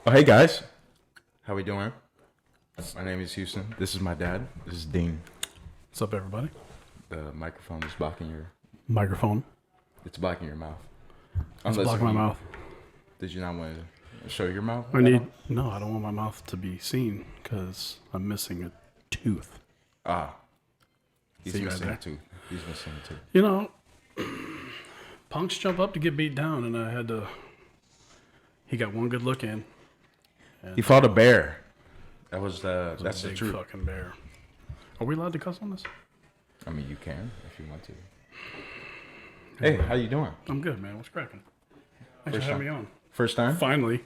Oh, hey guys, how we doing? My name is Houston. This is my dad. This is Dean. What's up, everybody? The microphone is blocking your. Microphone. It's blocking your mouth. It's blocking my mouth. Did you not want to show your mouth? No, I don't want my mouth to be seen because I'm missing a tooth. He's See missing right a tooth. He's missing a tooth. You know, punks jump up to get beat down, and I had to. He got one good look in. He fought a bear. That's a the big truth. fucking bear. Are we allowed to cuss on this? I mean, you can if you want to. Hey, how you doing? I'm good, man. What's cracking? Thanks for having me on. First time? Finally.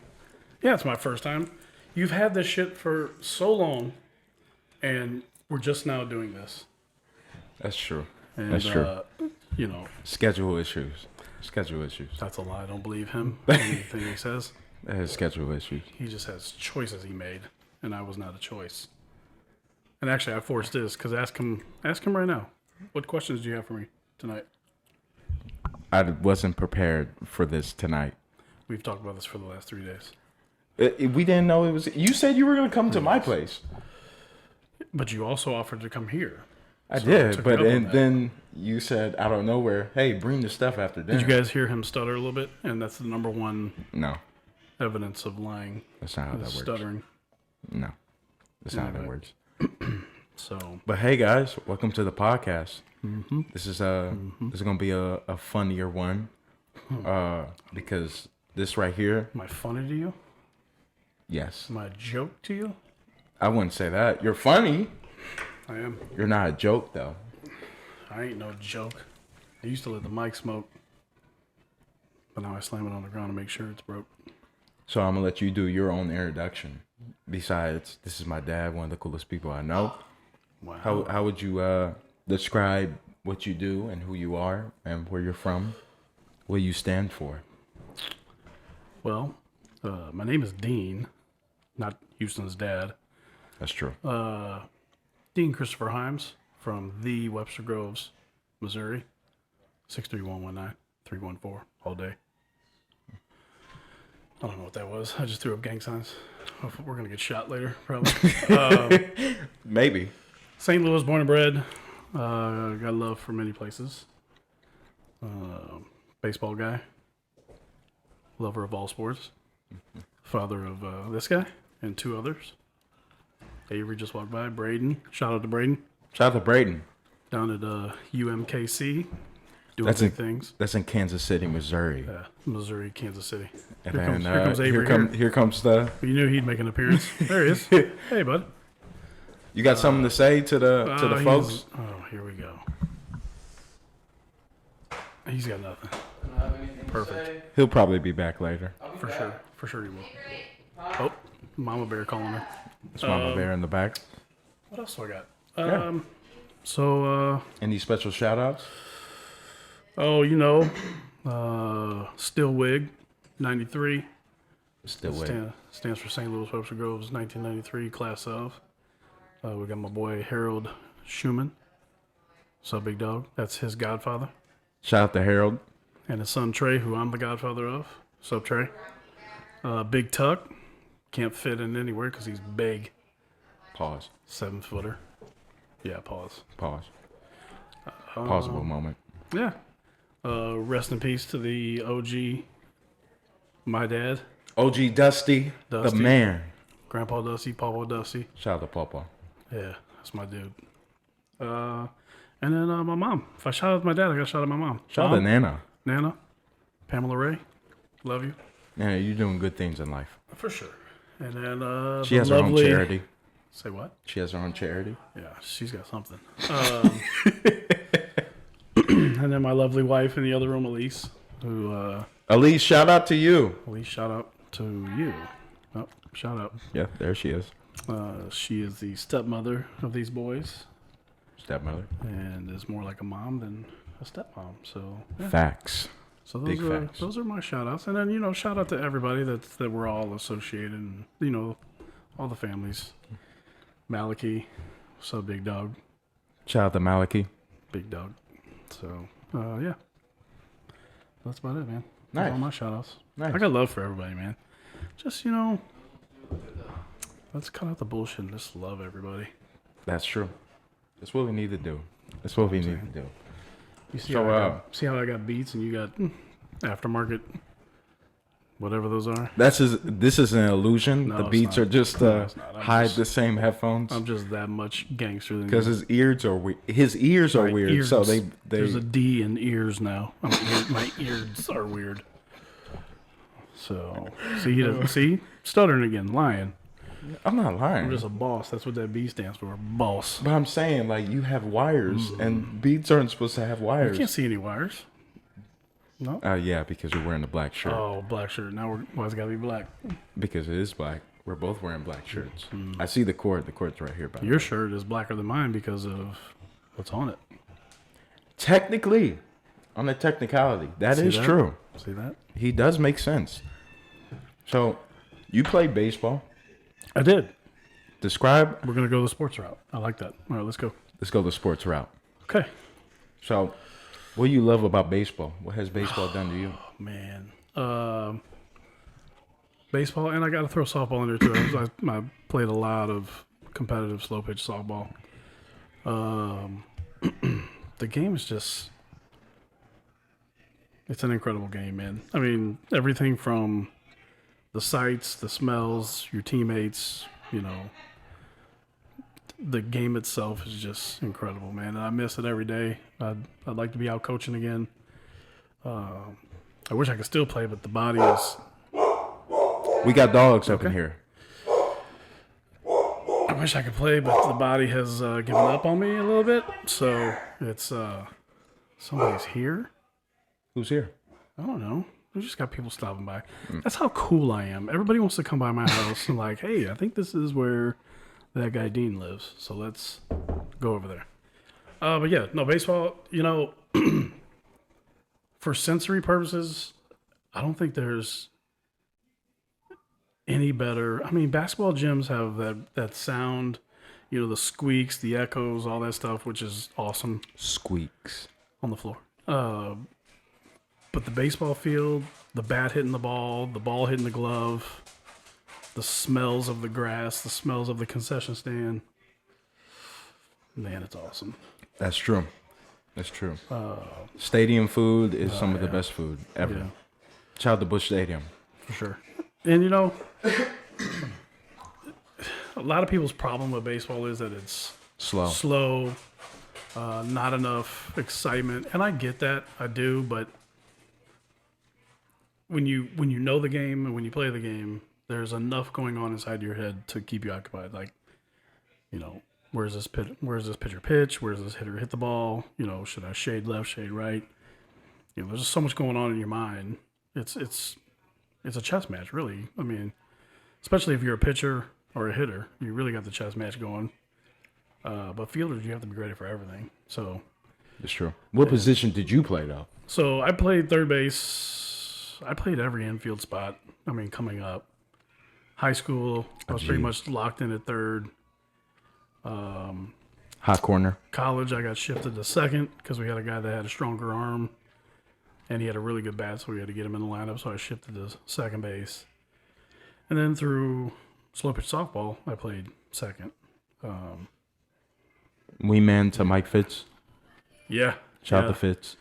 Yeah, it's my first time. You've had this shit for so long, and we're just now doing this. That's true. And, That's true. You know. Schedule issues. That's a lie. I don't believe him. Anything he says. That is schedule issues. He just has choices he made, and I was not a choice. And actually, I forced this because ask him right now. What questions do you have for me tonight? I wasn't prepared for this tonight. We've talked about this for the last 3 days. We didn't know it was. You said you were going to come to my place. But you also offered to come here. I did, but then you said out of nowhere, "Hey, bring the stuff after dinner." Did you guys hear him stutter a little bit? And that's the number one No, evidence of lying. that's not how that works. Stuttering. No, that's not how that works. So, But hey, guys, welcome to the podcast. Mm-hmm. This is gonna be a funnier one, because this right here. am I funny to you? Yes, Am I a joke to you? I wouldn't say that. You're funny. I am. You're not a joke though. I ain't no joke. I used to let the mic smoke, but now I slam it on the ground to make sure it's broke. So I'm gonna let you do your own introduction. Besides, this is my dad, one of the coolest people I know. Wow. How would you describe what you do and who you are and where you're from, what you stand for? Well, my name is Dean, not Houston's dad. That's true. Dean Christopher Himes from the Webster Groves, Missouri. 63119-314 all day. I don't know what that was. I just threw up gang signs. We're going to get shot later, probably. Maybe. St. Louis, born and bred. Got love for many places. Baseball guy. Lover of all sports. Father of this guy and two others. Avery just walked by. Braden. Shout out to Braden. Shout out to Braden. Down at UMKC. Doing big things. That's in Kansas City, Missouri. Missouri, Kansas City. And Here then comes Avery. here comes the. You knew he'd make an appearance. There he is. Hey, bud. You got something to say to the folks? Oh, here we go. He's got nothing. Perfect. He'll probably be back later. For sure. For sure he will. Oh, Mama Bear calling her. It's Mama Bear in the back. What else do I got? Yeah. So, Any special shout outs? oh, Still Wig, 93. Still waiting. Stands for St. Louis Webster Groves, 1993, class of. We got my boy Harold Schumann. What's up, big dog? That's his godfather. Shout out to Harold. And his son Trey, who I'm the godfather of. What's up, Trey? Big Tuck. Can't fit in anywhere because he's big. Pause. 7-footer. Yeah, pause. Pause. Pausable moment. Yeah. Rest in peace to the OG, my dad. OG Dusty, the man. Grandpa Dusty, Papa Dusty. Shout out to Papa. Yeah, that's my dude. And then my mom. If I shout out my dad, I got to shout out my mom. Shout out to Nana. Nana. Pamela Ray. Love you. Nana, you're doing good things in life. For sure. And then she has her own charity. Say what? She has her own charity. Yeah, she's got something. And then my lovely wife in the other room, Elise. Elise, shout out to you. Elise, shout out to you. Oh, shout out. Yeah, there she is. She is the stepmother of these boys. Stepmother. And is more like a mom than a stepmom. So yeah. Facts. So facts. Those are my shout outs. And then, shout out to everybody that we're all associated and, all the families. Malachi. What's up, big dog? Shout out to Malachi. Big dog. So, yeah. That's about it, man. Nice. That's all my shout outs. Nice. I got love for everybody, man. Just, Let's cut out the bullshit and just love everybody. That's true. That's what we need to do. That's what we need to do. You see, So, see how I got Beats and you got aftermarket, whatever those are? this is an illusion. No, The it's Beats not. are just No, it's not. hide the same headphones. I'm just that much gangster than Because you. his ears are weird. His ears are My weird. ears. So they There's a D in ears now. My ears are weird. So see, he doesn't see stuttering again, lying. I'm not lying. I'm just a boss. That's what that B stands for, boss. But I'm saying, like, you have wires, and Beats aren't supposed to have I wires. can't see any wires. No. Yeah, because you're wearing a black shirt. Oh, black shirt. Now why's it gotta be black? Because it is black. We're both wearing black shirts. I see the cord. The cord's right here. By the Your way. shirt is blacker than mine because of what's on it. Technically, on the technicality, that See is that? true. See that? He does make sense. So, you play baseball. I did. Describe. We're gonna go the sports route. I like that. All right, let's go. Let's go the sports route. Okay. So, what do you love about baseball? What has baseball done to you? Man. Baseball, and I got to throw softball in there too. I played a lot of competitive slow pitch softball. The game is just, it's an incredible game, man. I mean, everything from the sights, the smells, your teammates, you know, the game itself is just incredible, man. And I miss it every day. I'd like to be out coaching again. I wish I could still play, but the body is. We got dogs up in here. I wish I could play, but the body has given up on me a little bit. So it's somebody's here. Who's here? I don't know. We just got people stopping by. That's how cool I am. Everybody wants to come by my house and like, hey, I think this is where that guy Dean lives. So let's go over there. But yeah, no, baseball, you know, for sensory purposes, I don't think there's any better. I mean, basketball gyms have that sound, you know, the squeaks, the echoes, all that stuff, which is awesome Squeaks. on the floor. But the baseball field, the bat hitting the ball hitting the glove, the smells of the grass, the smells of the concession stand. Man, it's awesome. That's true. That's true. Stadium food is some of the yeah. best food ever. Yeah, Shout out to Busch Stadium. for sure. And, you know, a lot of people's problem with baseball is that it's slow, not enough excitement. And I get that. I do. But when you know the game and when you play the game, there's enough going on inside your head to keep you occupied. Like, you know, where's this pitcher pitch? Where's this hitter hit the ball? You know, should I shade left, shade right? You know, there's just so much going on in your mind. It's a chess match, really. I mean, especially if you're a pitcher or a hitter, you really got the chess match going. But fielders, you have to be ready for everything. So That's true. What position did you play, though? So I played third base. I played every infield spot. I mean, coming up. High school, I was pretty much locked in at third. Hot corner. College, I got shifted to second because we had a guy that had a stronger arm. And he had a really good bat, so we had to get him in the lineup. So I shifted to second base. And then through slow pitch softball, I played second. Wingman to Mike Fitz. Yeah. Shout out to Fitz.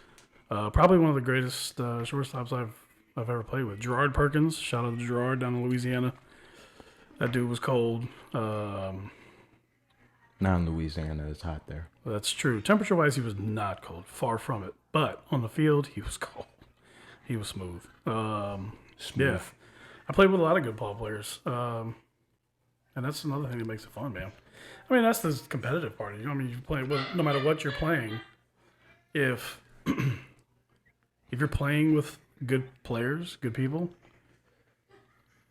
Probably one of the greatest shortstops I've ever played with. Gerard Perkins. Shout out to Gerard down in Louisiana. That dude was cold. Not in Louisiana. It's hot there. That's true. Temperature-wise, he was not cold. Far from it. But on the field, he was cold. He was smooth. Smooth. Yeah. I played with a lot of good ball players. And that's another thing that makes it fun, man. I mean, that's the competitive part. You know, I mean, you play no matter what you're playing. If you're playing with good players, good people,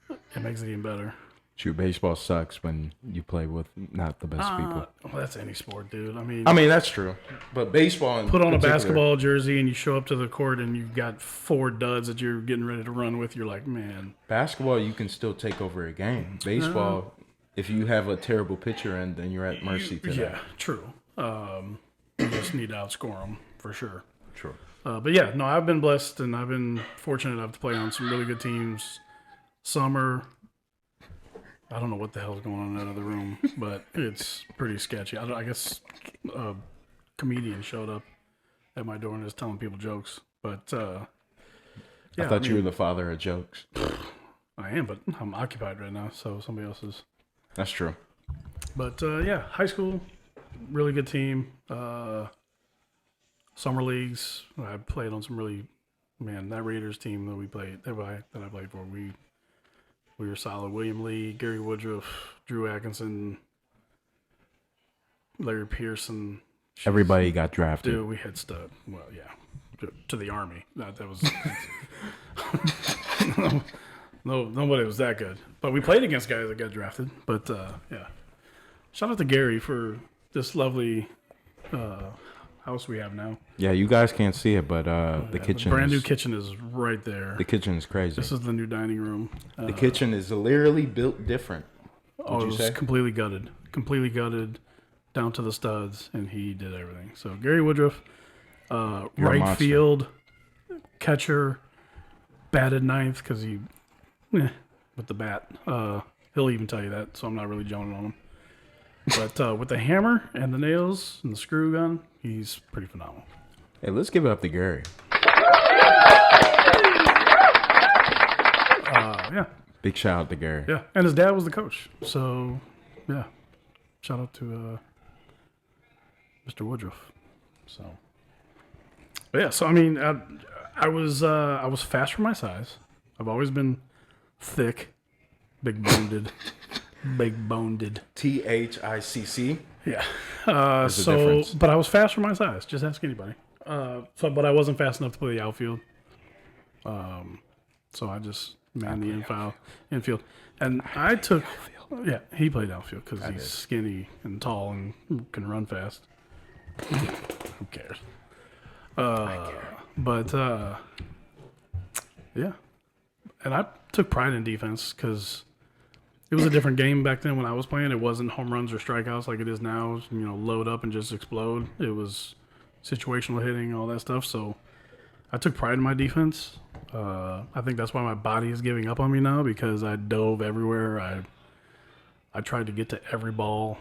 it makes it even better. True, baseball sucks when you play with not the best people. Well, that's any sport, dude. I mean, that's true. But baseball, put on a basketball jersey and you show up to the court and you've got 4 duds that you're getting ready to run with. You're like, man. Basketball, you can still take over a game. Baseball, if you have a terrible pitcher, and then you're at mercy to that. Yeah, true. You just need to outscore them for sure. True. But yeah, no, I've been blessed and I've been fortunate enough to play on some really good teams. Some are I don't know what the hell's going on in that other room, but it's pretty sketchy. I guess a comedian showed up at my door and is telling people jokes. But I thought you were the father of jokes. I am, but I'm occupied right now, so somebody else is. That's true. But yeah, high school, really good team. Summer leagues, I played on some really, man, that Raiders team that we played, that I played for, we were solid. William Lee, Gary Woodruff, Drew Atkinson, Larry Pearson. Everybody got drafted. Dude, we had stud. Well, yeah, to the Army. That was no, nobody was that good. But we played against guys that got drafted. But yeah, shout out to Gary for this lovely house we have now. Yeah, you guys can't see it, but the kitchen, brand new kitchen is right there. The kitchen is crazy. This is the new dining room. The kitchen is literally built different. It was completely gutted down to the studs, and he did everything. So Gary Woodruff, right field, catcher, batted ninth because he, with the bat. He'll even tell you that, so I'm not really joning on him. But with the hammer and the nails and the screw gun, he's pretty phenomenal. Hey, let's give it up to Gary. Yeah. Big shout out to Gary. Yeah, and his dad was the coach. So, yeah, shout out to Mr. Woodruff. So, but yeah. So I mean, I was fast for my size. I've always been thick, big boned. THICC. Yeah. Difference. But I was fast for my size. Just ask anybody. But I wasn't fast enough to play the outfield. So I just manned the infield, and I took. Yeah, he played outfield because he's skinny and tall and can run fast. Who cares? But yeah, and I took pride in defense because it was a different game back then when I was playing. It wasn't home runs or strikeouts like it is now. It was, load up and just explode. It was situational hitting, all that stuff. So I took pride in my defense. I think that's why my body is giving up on me now because I dove everywhere. I tried to get to every ball.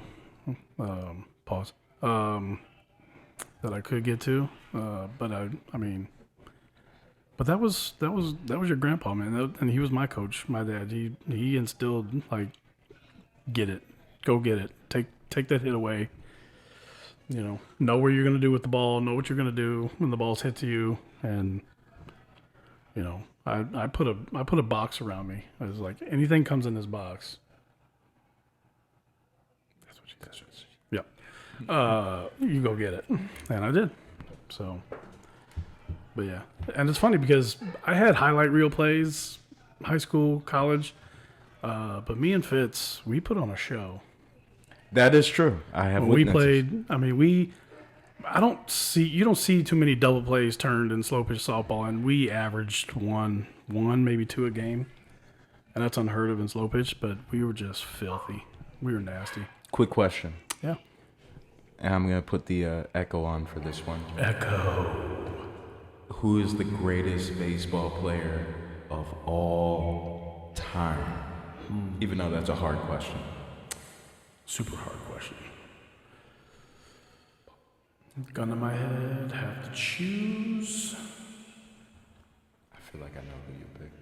That I could get to. But But that was your grandpa, man, and he was my coach, my dad. He instilled like, get it, go get it, take that hit away. Know where you're gonna do with the ball, know what you're gonna do when the ball's hit to you, and I put a box around me. I was like, anything comes in this box. That's what she said. Yeah, you go get it, and I did. So. But yeah, and it's funny because I had highlight reel plays, high school, college, but me and Fitz, we put on a show. That is true. I have when witnesses. We played. I mean, you don't see too many double plays turned in slow pitch softball, and we averaged one, maybe two a game, and that's unheard of in slow pitch. But we were just filthy. We were nasty. Quick question. Yeah. And I'm gonna put the echo on for this one. Echo. Who is the greatest baseball player of all time? Even though that's a hard question. Super hard question. Gun to my head, have to choose. I feel like I know who you pick.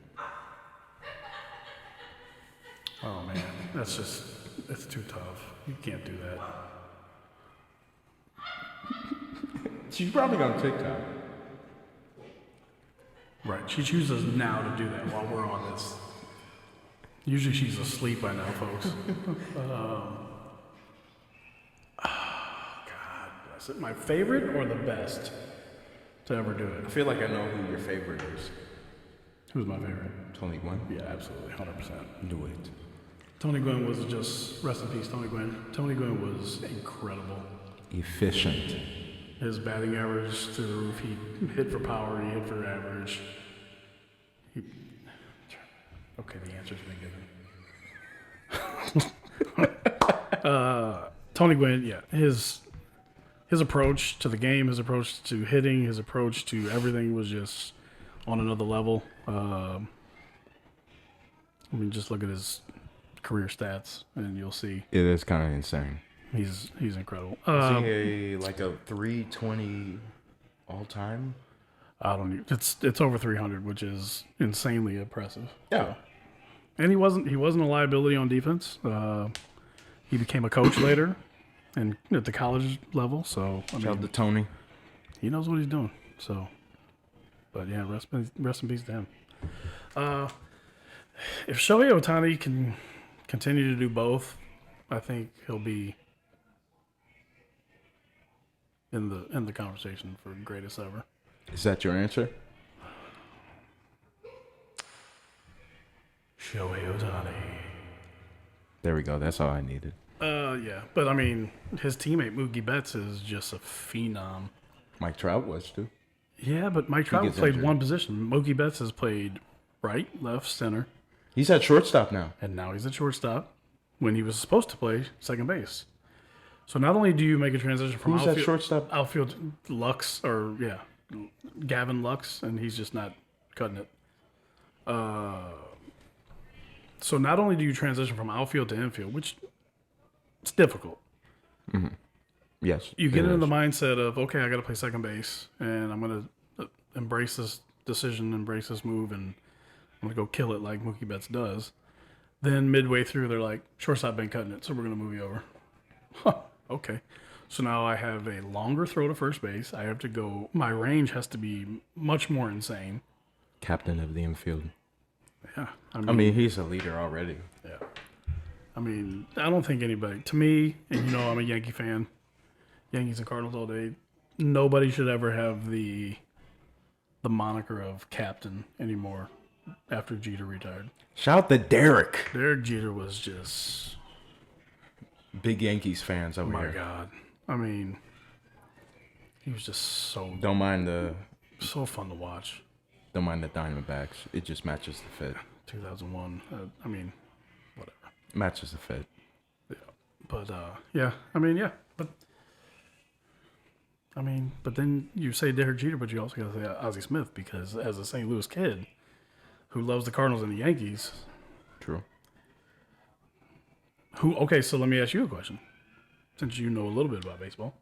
Oh man, it's too tough. You can't do that. She's probably on TikTok. Right, she chooses now to do that while we're on this. Usually she's asleep by now, folks. God bless it. My favorite or the best to ever do it? I feel like I know who your favorite is. Who's my favorite? Tony Gwynn? Yeah, absolutely, 100%. Do it. Tony Gwynn was just, rest in peace, Tony Gwynn. Tony Gwynn was incredible. Efficient. His batting average through the roof. He hit for power. He hit for average. Okay, the answer's been given. Tony Gwynn, yeah, his approach to the game, his approach to hitting, his approach to everything was just on another level. Just look at his career stats, and you'll see It is kind of insane. he's incredible. Is he like a 320 all time? I don't. It's over 300, which is insanely impressive. Yeah. And he wasn't a liability on defense. He became a coach later, and at the college level. So I Shout out to mean, Tony. he knows what he's doing. So, but yeah, rest in peace to him. If Shohei Ohtani can continue to do both, I think he'll be in the conversation for greatest ever. Is that your answer? Shohei Ohtani. There we go. That's all I needed. Yeah, but I mean, his teammate Mookie Betts is just a phenom. Mike Trout was too. Yeah, but Mike Trout gets played injured. one position. Mookie Betts has played right, left, center, He's at shortstop now. and now he's at shortstop when he was supposed to play second base. So not only do you make a transition from Who's at shortstop? outfield Lux, or Gavin Lux, and he's just not cutting it. So not only do you transition from outfield to infield, which it's difficult. Yes. You get it into the is. mindset of, okay, I got to play second base, and I'm going to embrace this decision, embrace this move, and I'm going to go kill it like Mookie Betts does. Then midway through, they're like, shortstop been cutting it, so we're going to move you over. Huh, okay. So now I have a longer throw to first base. I have to go, my range has to be much more insane. Captain of the infield. Yeah. I mean, he's a leader already. Yeah. I mean, I don't think anybody, to me, and you know I'm a Yankee fan, Yankees and Cardinals all day, nobody should ever have the moniker of captain anymore after Jeter retired. Shout out to Derek. Derek Jeter was just, Big Yankees fans over my here. God. I mean, he was just so Don't mind the fun to watch. Diamondbacks. It just matches the fit. 2001. I mean, whatever. Matches the fit. Yeah. But, yeah. I mean, yeah. But then you say Derek Jeter, but you also got to say Ozzie Smith, because as a St. Louis kid who loves the Cardinals and the Yankees, True. okay, so let me ask you a question, since you know a little bit about baseball,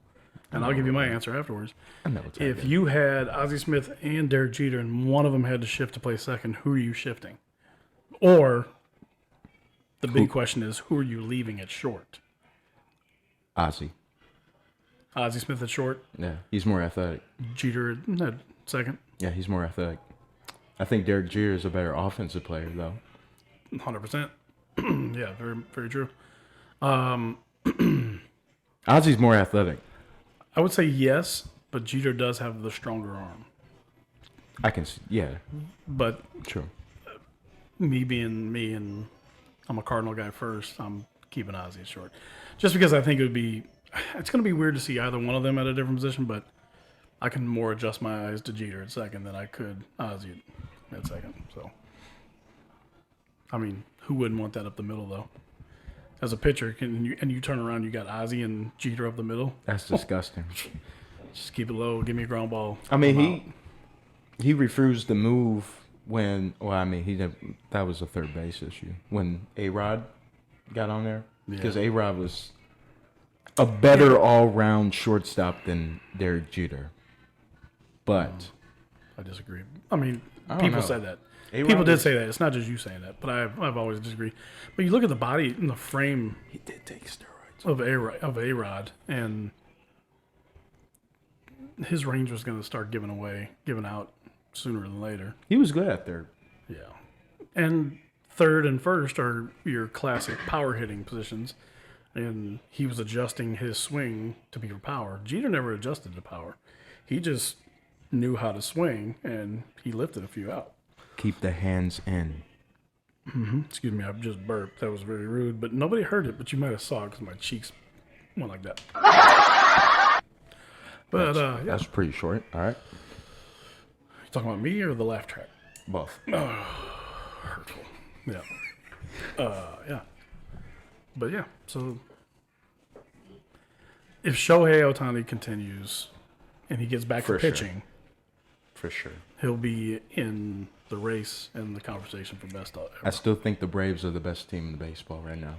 and I'll give you my answer afterwards. I know it's If you had Ozzie Smith and Derek Jeter and one of them had to shift to play second, who are you shifting? Or the big question is, who are you leaving at short? Ozzy. Ozzie Smith at short, Yeah, he's more athletic. Jeter at second, Yeah, he's more athletic. I think Derek Jeter is a better offensive player, though. 100%. Yeah, very, very true. Ozzy's more athletic. I would say yes, but Jeter does have the stronger arm. I can see. Yeah, But true. me being me, and I'm a Cardinal guy first, I'm keeping Ozzie at short. Just because I think it's going to be weird to see either one of them at a different position, but I can more adjust my eyes to Jeter at second than I could Ozzie at second. So, I mean, who wouldn't want that up the middle, though? As a pitcher, and you turn around, you got Ozzie and Jeter up the middle. That's disgusting. Just keep it low. Give me a ground ball. I mean, he refused to move when. Well, I mean, he didn't. That was a third base issue when A-Rod got on there, because A-Rod was a better all-round shortstop than Derek Jeter. But I disagree. I mean, I don't people know. said that. A-Rod People did was- say that. It's not just you saying that, but I've always disagreed. But you look at the body and the frame he did take steroids. of A-Rod, and his range was going to start giving out sooner than later. He was good at third. Yeah. And third and first are your classic power hitting positions, and he was adjusting his swing to be for power. Jeter never adjusted to power. He just knew how to swing, and he lifted a few out. Keep the hands in. Excuse me, I just burped. That was very rude, but nobody heard it, but you might have saw it because my cheeks went like that. But, yeah. That's pretty short. All right. You talking about me or the laugh track? Both. Hurtful. Yeah. Yeah. But, yeah, so if Shohei Ohtani continues and he gets back For to sure. pitching, For sure. he'll be in the the race and the conversation for best ever. I still think the Braves are the best team in baseball right now,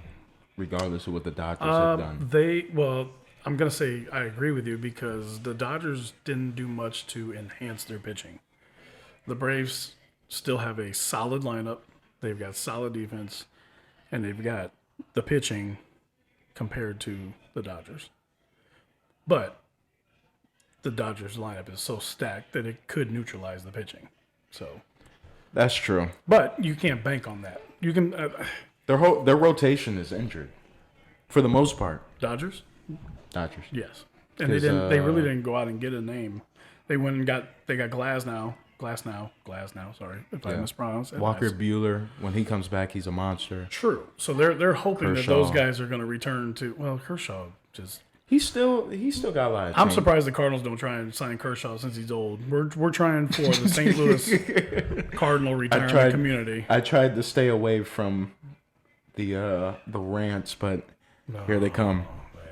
regardless of what the Dodgers have done. Well, I'm gonna say I agree with you because the Dodgers didn't do much to enhance their pitching. The Braves still have a solid lineup. They've got solid defense, and they've got the pitching compared to the Dodgers. But the Dodgers lineup is so stacked that it could neutralize the pitching. So That's true. but you can't bank on that. You can Their rotation is injured, for the most part. Dodgers, Dodgers. yes, and they didn't. They really didn't go out and get a name. They went and got. They got Glasnow. Sorry if I mispronounced. Walker Buehler, when he comes back, he's a monster. True. So they're hoping Kershaw. that those guys are going to return to. Well, Kershaw just. He's still got a lot of I'm change. surprised the Cardinals don't try and sign Kershaw since he's old. We're trying for the St. Louis Cardinal retirement community. I tried to stay away from the rants, but here they come.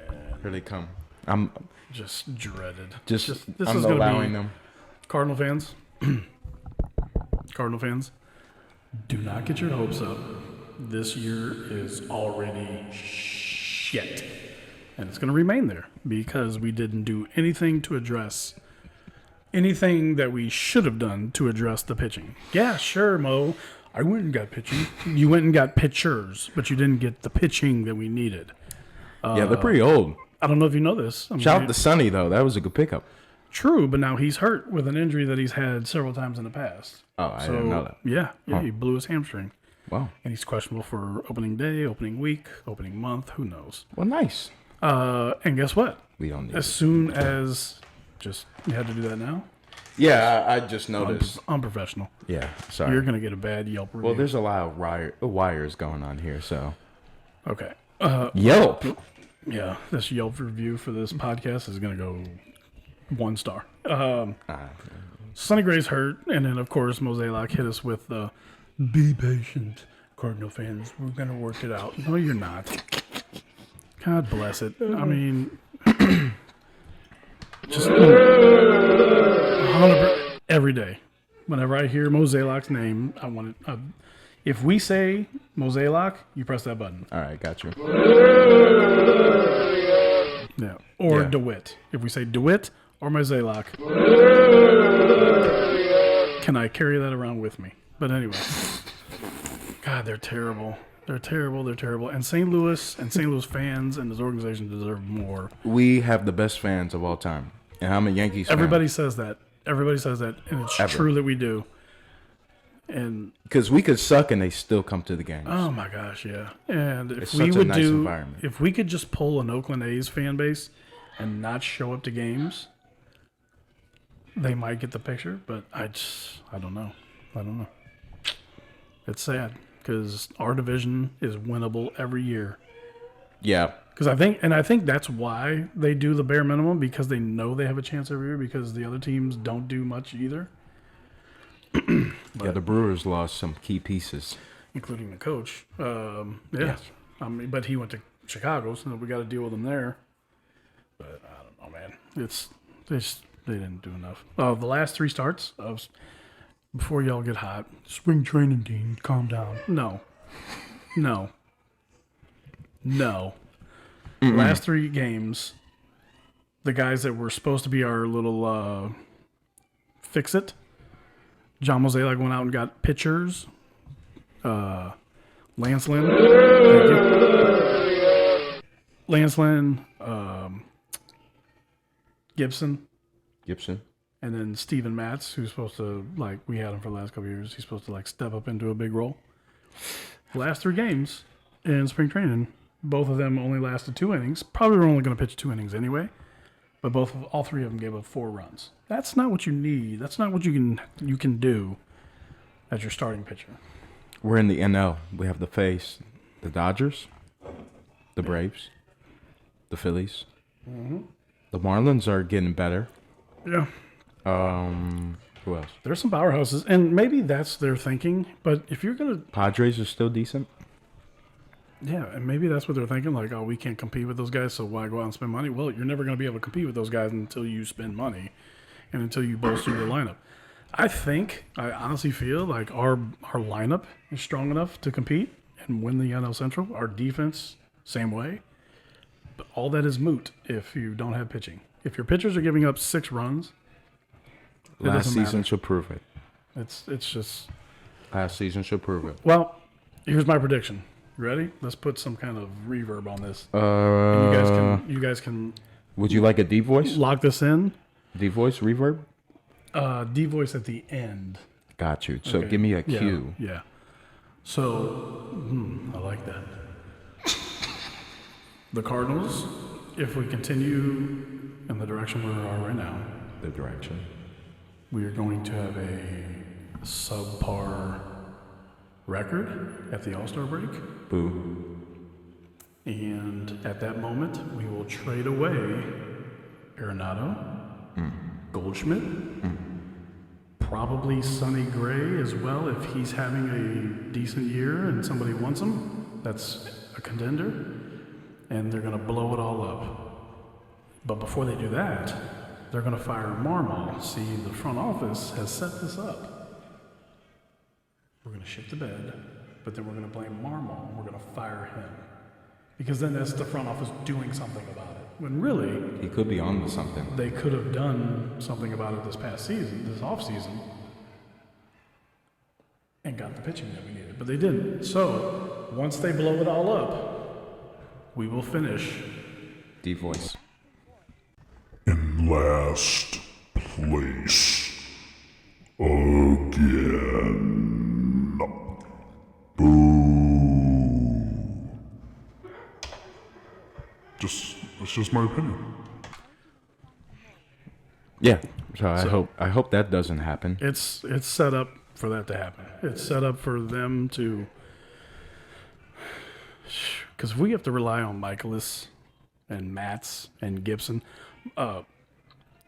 Man. Here they come. I'm just dreaded. this I'm is allowing them. Cardinal fans. Cardinal fans, do not get your hopes up. This year is already shit. And it's going to remain there because we didn't do anything to address anything that we should have done to address the pitching. Yeah, sure, Mo. I went and got pitching. You went and got pitchers, but you didn't get the pitching that we needed. Yeah, they're pretty old. I don't know if you know this. Shout out to Sonny, though. That was a good pickup. True, but now he's hurt with an injury that he's had several times in the past. Oh, I didn't know that. Yeah, he blew his hamstring. Wow. And he's questionable for opening day, opening week, opening month. Who knows? Well, nice. And guess what? We don't need As soon as you had to do that now. Yeah, I just noticed. Unprofessional. Yeah, sorry. You're gonna get a bad Yelp review. Well, there's a lot of wires going on here, so. Okay. Yelp. Yeah, this Yelp review for this podcast is gonna go 1 star. Sonny Gray's hurt, and then of course Mozeliak hit us with the "Be patient, Cardinal fans. We're gonna work it out." No, you're not. God bless it. I mean, just 100% every day. Whenever I hear Mozeliak's name, I want it. If we say Mozeliak, you press that button. All right, got you. Yeah. Or DeWitt. If we say DeWitt or Mozeliak, can I carry that around with me? But anyway, God, they're terrible. They're terrible. They're terrible. And St. Louis and St. Louis fans and this organization deserve more. We have the best fans of all time, and I'm a Yankees fan. Everybody says that. Everybody says that, and it's true that we do. And because we could suck and they still come to the games. oh my gosh, yeah. And if It's we such a would nice do, environment. if we could just pull an Oakland A's fan base and not show up to games, they might get the picture. But I don't know. It's sad because our division is winnable every year. Yeah. Because I think that's why they do the bare minimum, because they know they have a chance every year because the other teams don't do much either. Yeah, the Brewers lost some key pieces, including the coach. Yes. I mean, but he went to Chicago, so we got to deal with him there. But I don't know, man. They didn't do enough. The last 3 starts of before y'all get hot. Spring training, Dean. Calm down. No. Last 3 games, the guys that were supposed to be our little fix-it, John Mozeliak went out and got pitchers. Lance Lynn. Lance Lynn. Gibson. And then Steven Matz, who's supposed to, we had him for the last couple of years. He's supposed to, step up into a big role. The last 3 games in spring training, both of them only lasted 2 innings. Probably were only going to pitch 2 innings anyway. But all 3 of them gave up 4 runs. That's not what you need. That's not what you can do as your starting pitcher. We're in the NL. We have to face the Dodgers, the Braves, the Phillies. Mm-hmm. The Marlins are getting better. Yeah. Who else? There's some powerhouses, and maybe that's their thinking. But if you're gonna, Padres are still decent. Yeah, and maybe that's what they're thinking. We can't compete with those guys, so why go out and spend money? Well, you're never going to be able to compete with those guys until you spend money and until you bolster your lineup. I honestly feel like our lineup is strong enough to compete and win the NL Central. Our defense, same way. But all that is moot if you don't have pitching. If your pitchers are giving up 6 runs, Last season matter. should prove it. It's just Last season should prove it. well. Here's my prediction. You ready? Let's put some kind of reverb on this. And you guys can. Would you like a deep voice? Lock this in. Deep voice reverb. D voice at the end. Got you. So Okay. give me a cue. Yeah. So I like that. The Cardinals, if we continue in the direction we are right now, The direction. we are going to have a subpar record at the All-Star break. Boo. And at that moment, we will trade away Arenado, Goldschmidt, probably Sonny Gray as well if he's having a decent year and somebody wants him. That's a contender. And they're going to blow it all up. But before they do that, they're going to fire Marmol. See, the front office has set this up. We're going to shit the bed, but then we're going to blame Marmol and we're going to fire him. Because then that's the front office doing something about it. When really, He could be on to something. they could have done something about it this past season, this off season, and got the pitching that we needed. But they didn't. So once they blow it all up, we will finish. Deep voice. In last place again. Boo. That's just my opinion. Yeah. So I hope that doesn't happen. It's set up for that to happen. It's set up for them to, because we have to rely on Michaelis and Matz and Gibson.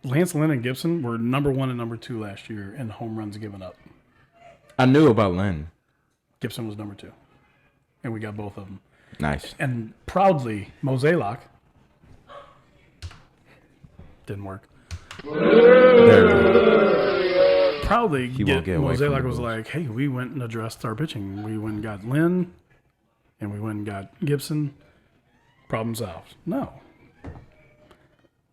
Lance Lynn and Gibson were number 1 and number 2 last year in home runs given up. I knew about Lynn. Gibson was number 2, and we got both of them. Nice. And proudly, Mozeliak didn't work. Proudly, won't get away from Mozeliak the was Bulls. like, "Hey, we went and addressed our pitching. We went and got Lynn, and we went and got Gibson. Problem solved." No,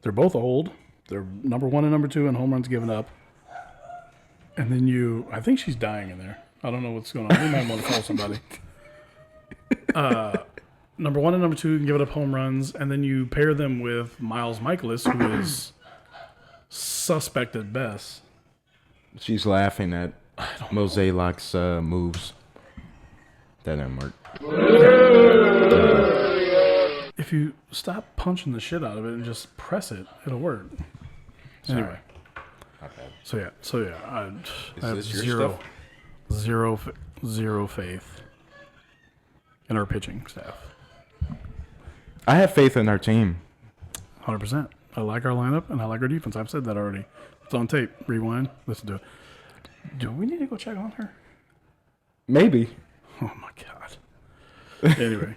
they're both old. They're number 1 and number 2 in home runs given up. And then I think she's dying in there. I don't know what's going on. We might want to call somebody. Number 1 and number 2 can give it up home runs, and then you pair them with Miles Michaelis, who is suspect at best. She's laughing at Moselak's moves. That didn't work. If you stop punching the shit out of it and just press it, it'll work. Anyway. So yeah, I have this your zero faith in our pitching staff. I have faith in our team. 100%. I like our lineup and I like our defense. I've said that already. It's on tape. Rewind. Listen to it. Do we need to go check on her? Maybe. Oh my god. Anyway,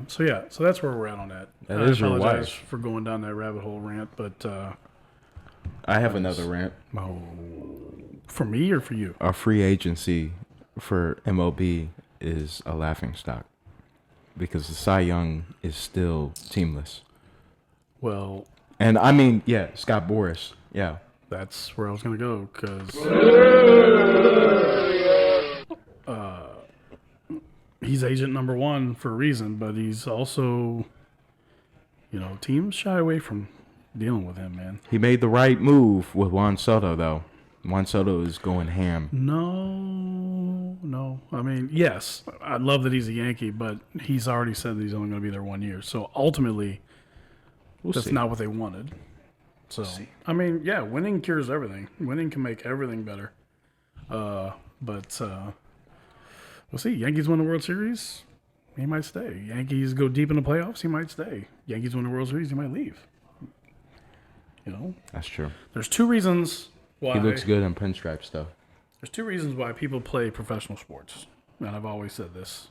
so that's where we're at on that. That I is your apologize wife. for going down that rabbit hole rant, but I have another rant. for me or for you? Our free agency for MLB is a laughingstock because the Cy Young is still teamless. Well, And I mean, yeah, Scott Boras. Yeah. that's where I was going to go because he's agent number 1 for a reason, but he's also, teams shy away from dealing with him, man. He made the right move with Juan Soto, though. Juan Soto is going ham. No. I mean, yes, I love that he's a Yankee, but he's already said that he's only going to be there 1 year. So ultimately, that's see. not what they wanted. So, I mean, yeah, winning cures everything. Winning can make everything better. But we'll see. Yankees win the World Series, he might stay. Yankees go deep in the playoffs, he might stay. Yankees win the World Series, he might leave. That's true. There's 2 reasons why He looks good in pinstripe stuff. There's 2 reasons why people play professional sports, and I've always said this,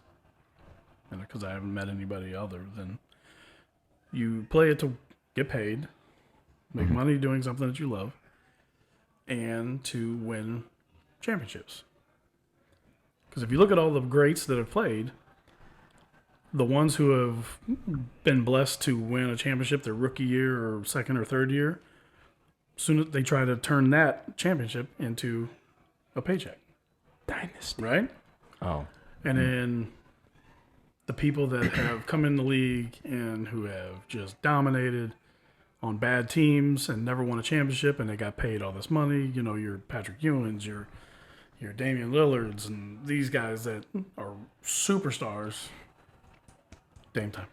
because I haven't met anybody other than you play it to get paid, make money doing something that you love, and to win championships. Because if you look at all the greats that have played, the ones who have been blessed to win a championship their rookie year or second or third year, soon as they try to turn that championship into a paycheck. Dynasty. Right? Oh. And then the people that have come in the league and who have just dominated on bad teams and never won a championship, and they got paid all this money. You know, your Patrick Ewings, your Damian Lillards, and these guys that are superstars. Dame time.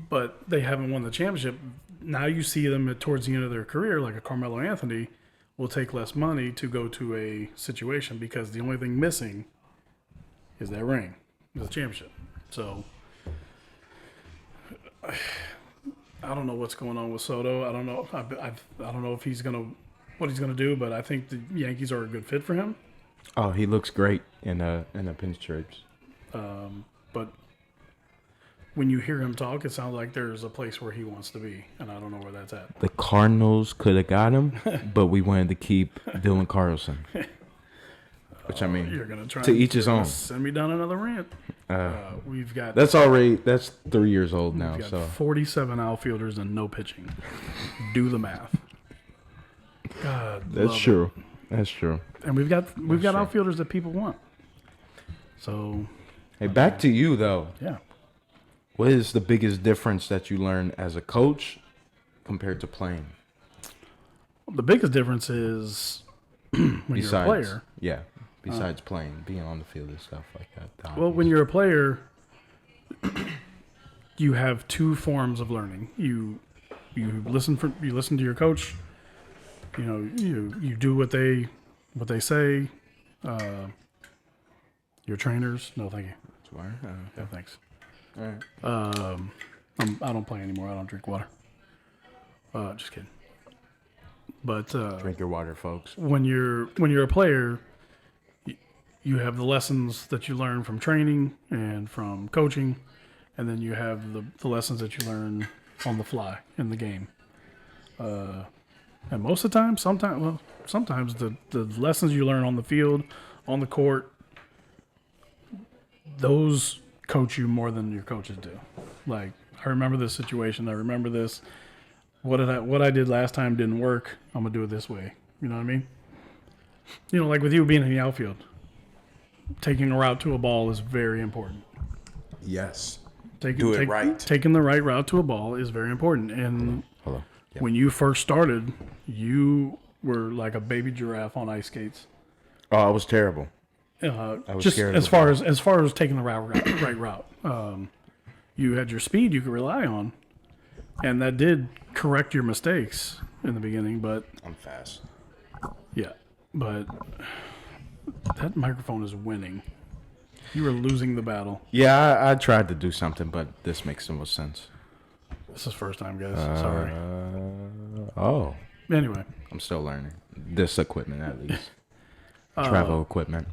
But they haven't won the championship. Now you see them towards the end of their career, like a Carmelo Anthony, will take less money to go to a situation because the only thing missing is that ring, is the championship. So I don't know what's going on with Soto. I don't know. I don't know if what he's gonna do, but I think the Yankees are a good fit for him. Oh, he looks great in the pinstripes. But when you hear him talk, it sounds like there's a place where he wants to be, and I don't know where that's at. The Cardinals could have got him, but we wanted to keep Dylan Carlson. Which I mean, You're gonna try to each his own. Send me down another rant. We've got That's 3 years old now. we've got So 47 outfielders and no pitching. Do the math. God, that's love true. That's true. it. And we've got true. outfielders that people want. So Hey, back to you though. yeah, What is the biggest difference that you learn as a coach compared to playing? the biggest difference is when you're a player. Yeah. Besides playing, being on the field and stuff like that. Well, when you're a player, you have two forms of learning. You listen to your coach. You know, you do what they say. Your trainers, no, thank you. Yeah, thanks. All right. I don't play anymore. I don't drink water. Just kidding. But Drink your water, folks. when you're a player, you have the lessons that you learn from training and from coaching, and then you have the lessons that you learn on the fly in the game. And most of the time, sometimes the lessons you learn on the field, on the court, those coach you more than your coaches do. Like, I remember this situation. I remember this. What I did last time didn't work. I'm gonna do it this way. You know what I mean? You know, like with you being in the outfield, taking a route to a ball is very important. Yes. Taking the right route to a ball is very important. And Hello. Yeah. when you first started, you were like a baby giraffe on ice skates. Oh, I was terrible. I was just scared as of far as taking the right route. You had your speed you could rely on, and that did correct your mistakes in the beginning. But I'm fast. yeah, but that microphone is winning. You are losing the battle. Yeah, I tried to do something, but this makes the most sense. This is first time, guys. Sorry. Oh, Anyway, I'm still learning. This equipment, at least. Travel equipment.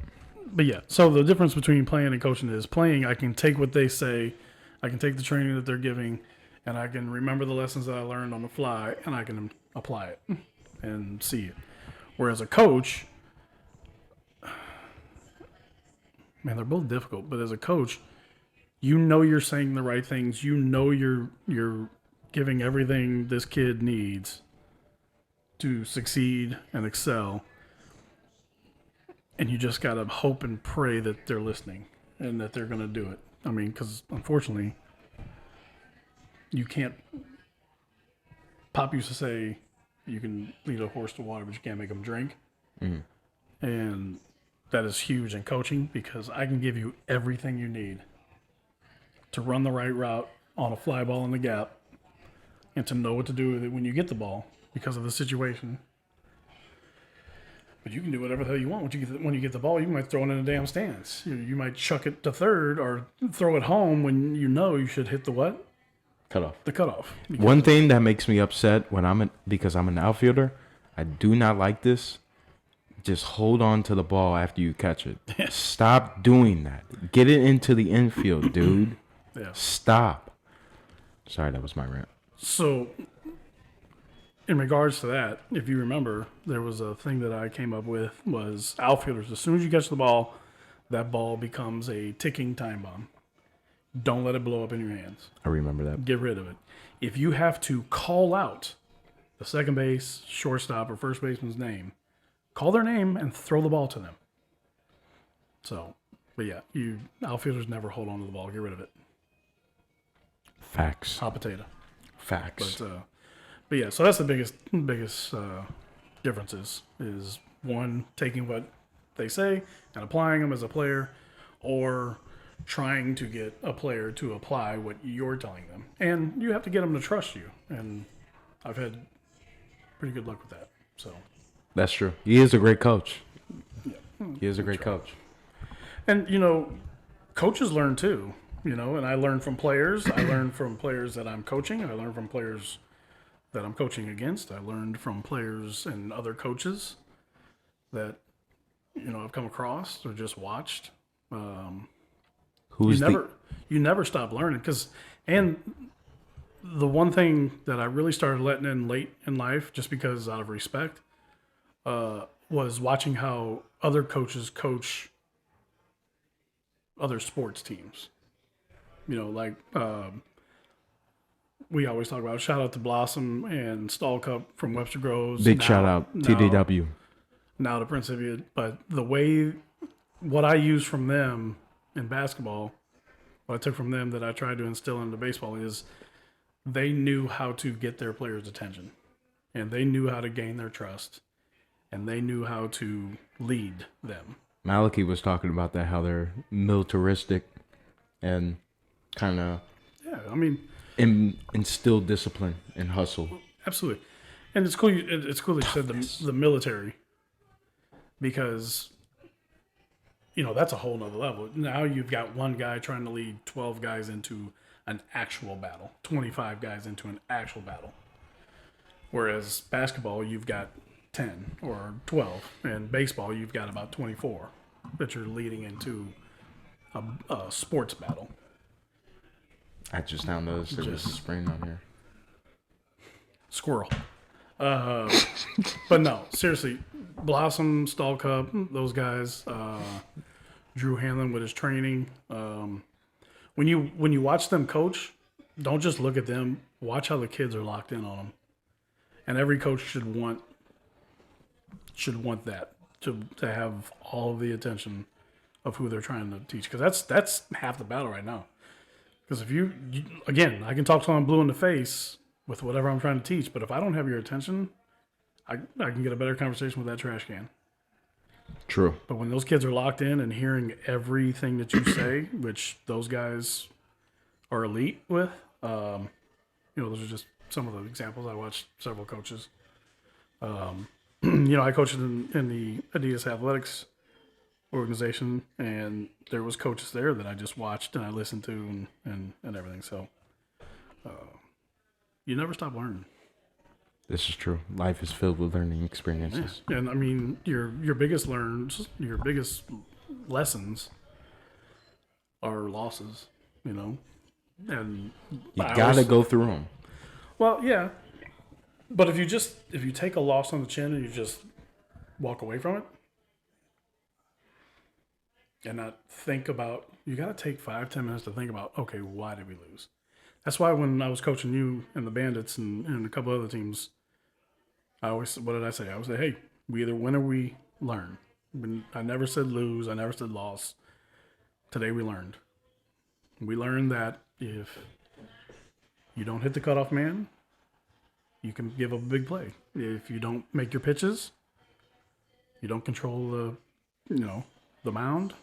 but yeah. So the difference between playing and coaching is playing. I can take what they say. I can take the training that they're giving, and I can remember the lessons that I learned on the fly, and I can apply it and see it. Whereas a coach, man, they're both difficult. But as a coach, you know you're saying the right things. You know you're giving everything this kid needs to succeed and excel. And you just got to hope and pray that they're listening and that they're going to do it. I mean, because unfortunately, you can't. Pop used to say you can lead a horse to water, but you can't make them drink. Mm-hmm. And that is huge in coaching because I can give you everything you need to run the right route on a fly ball in the gap and to know what to do with it when you get the ball because of the situation. But you can do whatever the hell you want. When you get the ball, you might throw it in a damn stance. You might chuck it to third or throw it home when you know you should hit the what? Cutoff. The cutoff. One thing that makes me upset because I'm an outfielder, I do not like this. Just hold on to the ball after you catch it. Stop doing that. Get it into the infield, dude. Yeah. Stop. Sorry, that was my rant. So in regards to that, if you remember, there was a thing that I came up with was outfielders. As soon as you catch the ball, that ball becomes a ticking time bomb. Don't let it blow up in your hands. I remember that. Get rid of it. If you have to call out the second base, shortstop, or first baseman's name, call their name and throw the ball to them. So, but yeah, outfielders never hold on to the ball. Get rid of it. Facts. Hot potato. Facts. But yeah, so that's the biggest differences is one, taking what they say and applying them as a player, or trying to get a player to apply what you're telling them. And you have to get them to trust you. And I've had pretty good luck with that. So That's true. He is a great coach. yeah. He is a great coach. And coaches learn too, and I learn from players. I learn from players that I'm coaching. I learn from players that I'm coaching against. I learned from players and other coaches that, I've come across or just watched. You never stop learning and the one thing that I really started letting in late in life, just because out of respect, was watching how other coaches coach other sports teams. We always talk about, shout out to Blossom and Stall Cup from Webster Groves. Big shout out, TDW. Now to Prince Edward. But what I use from them in basketball, what I took from them that I tried to instill into baseball is they knew how to get their players' attention. And they knew how to gain their trust. And they knew how to lead them. Malachi was talking about that, how they're militaristic and kind of instill discipline and hustle. Absolutely. And it's cool. It's cool that you said the military, because that's a whole nother level. Now you've got one guy trying to lead 12 guys into an actual battle, 25 guys into an actual battle. Whereas basketball, you've got 10 or 12, and baseball, you've got about 24 that you're leading into a sports battle. I just now noticed there was a spring on here. Squirrel. But no, seriously, Blossom, Stall Cup, those guys, Drew Hanlon with his training. When you watch them coach, don't just look at them. Watch how the kids are locked in on them. And every coach should want that to have all of the attention of who they're trying to teach, because that's half the battle right now. Because if you again, I can talk till I'm blue in the face with whatever I'm trying to teach, but if I don't have your attention, I can get a better conversation with that trash can. True. But when those kids are locked in and hearing everything that you say, which those guys are elite with, those are just some of the examples. I watched several coaches. I coached in the Adidas Athletics organization, and there was coaches there that I just watched and I listened to and everything. So you never stop learning. This is true. Life is filled with learning experiences. Yeah. And your biggest lessons are losses, and you gotta go through them. Well, yeah, but if you take a loss on the chin and you just walk away from it and not think about, you got to take 5-10 minutes to think about, okay, why did we lose? That's why when I was coaching you and the Bandits and a couple other teams, what did I say? I would say, hey, we either win or we learn. I never said lose. I never said loss. Today we learned. We learned that if you don't hit the cutoff man, you can give up a big play. If you don't make your pitches, you don't control the mound,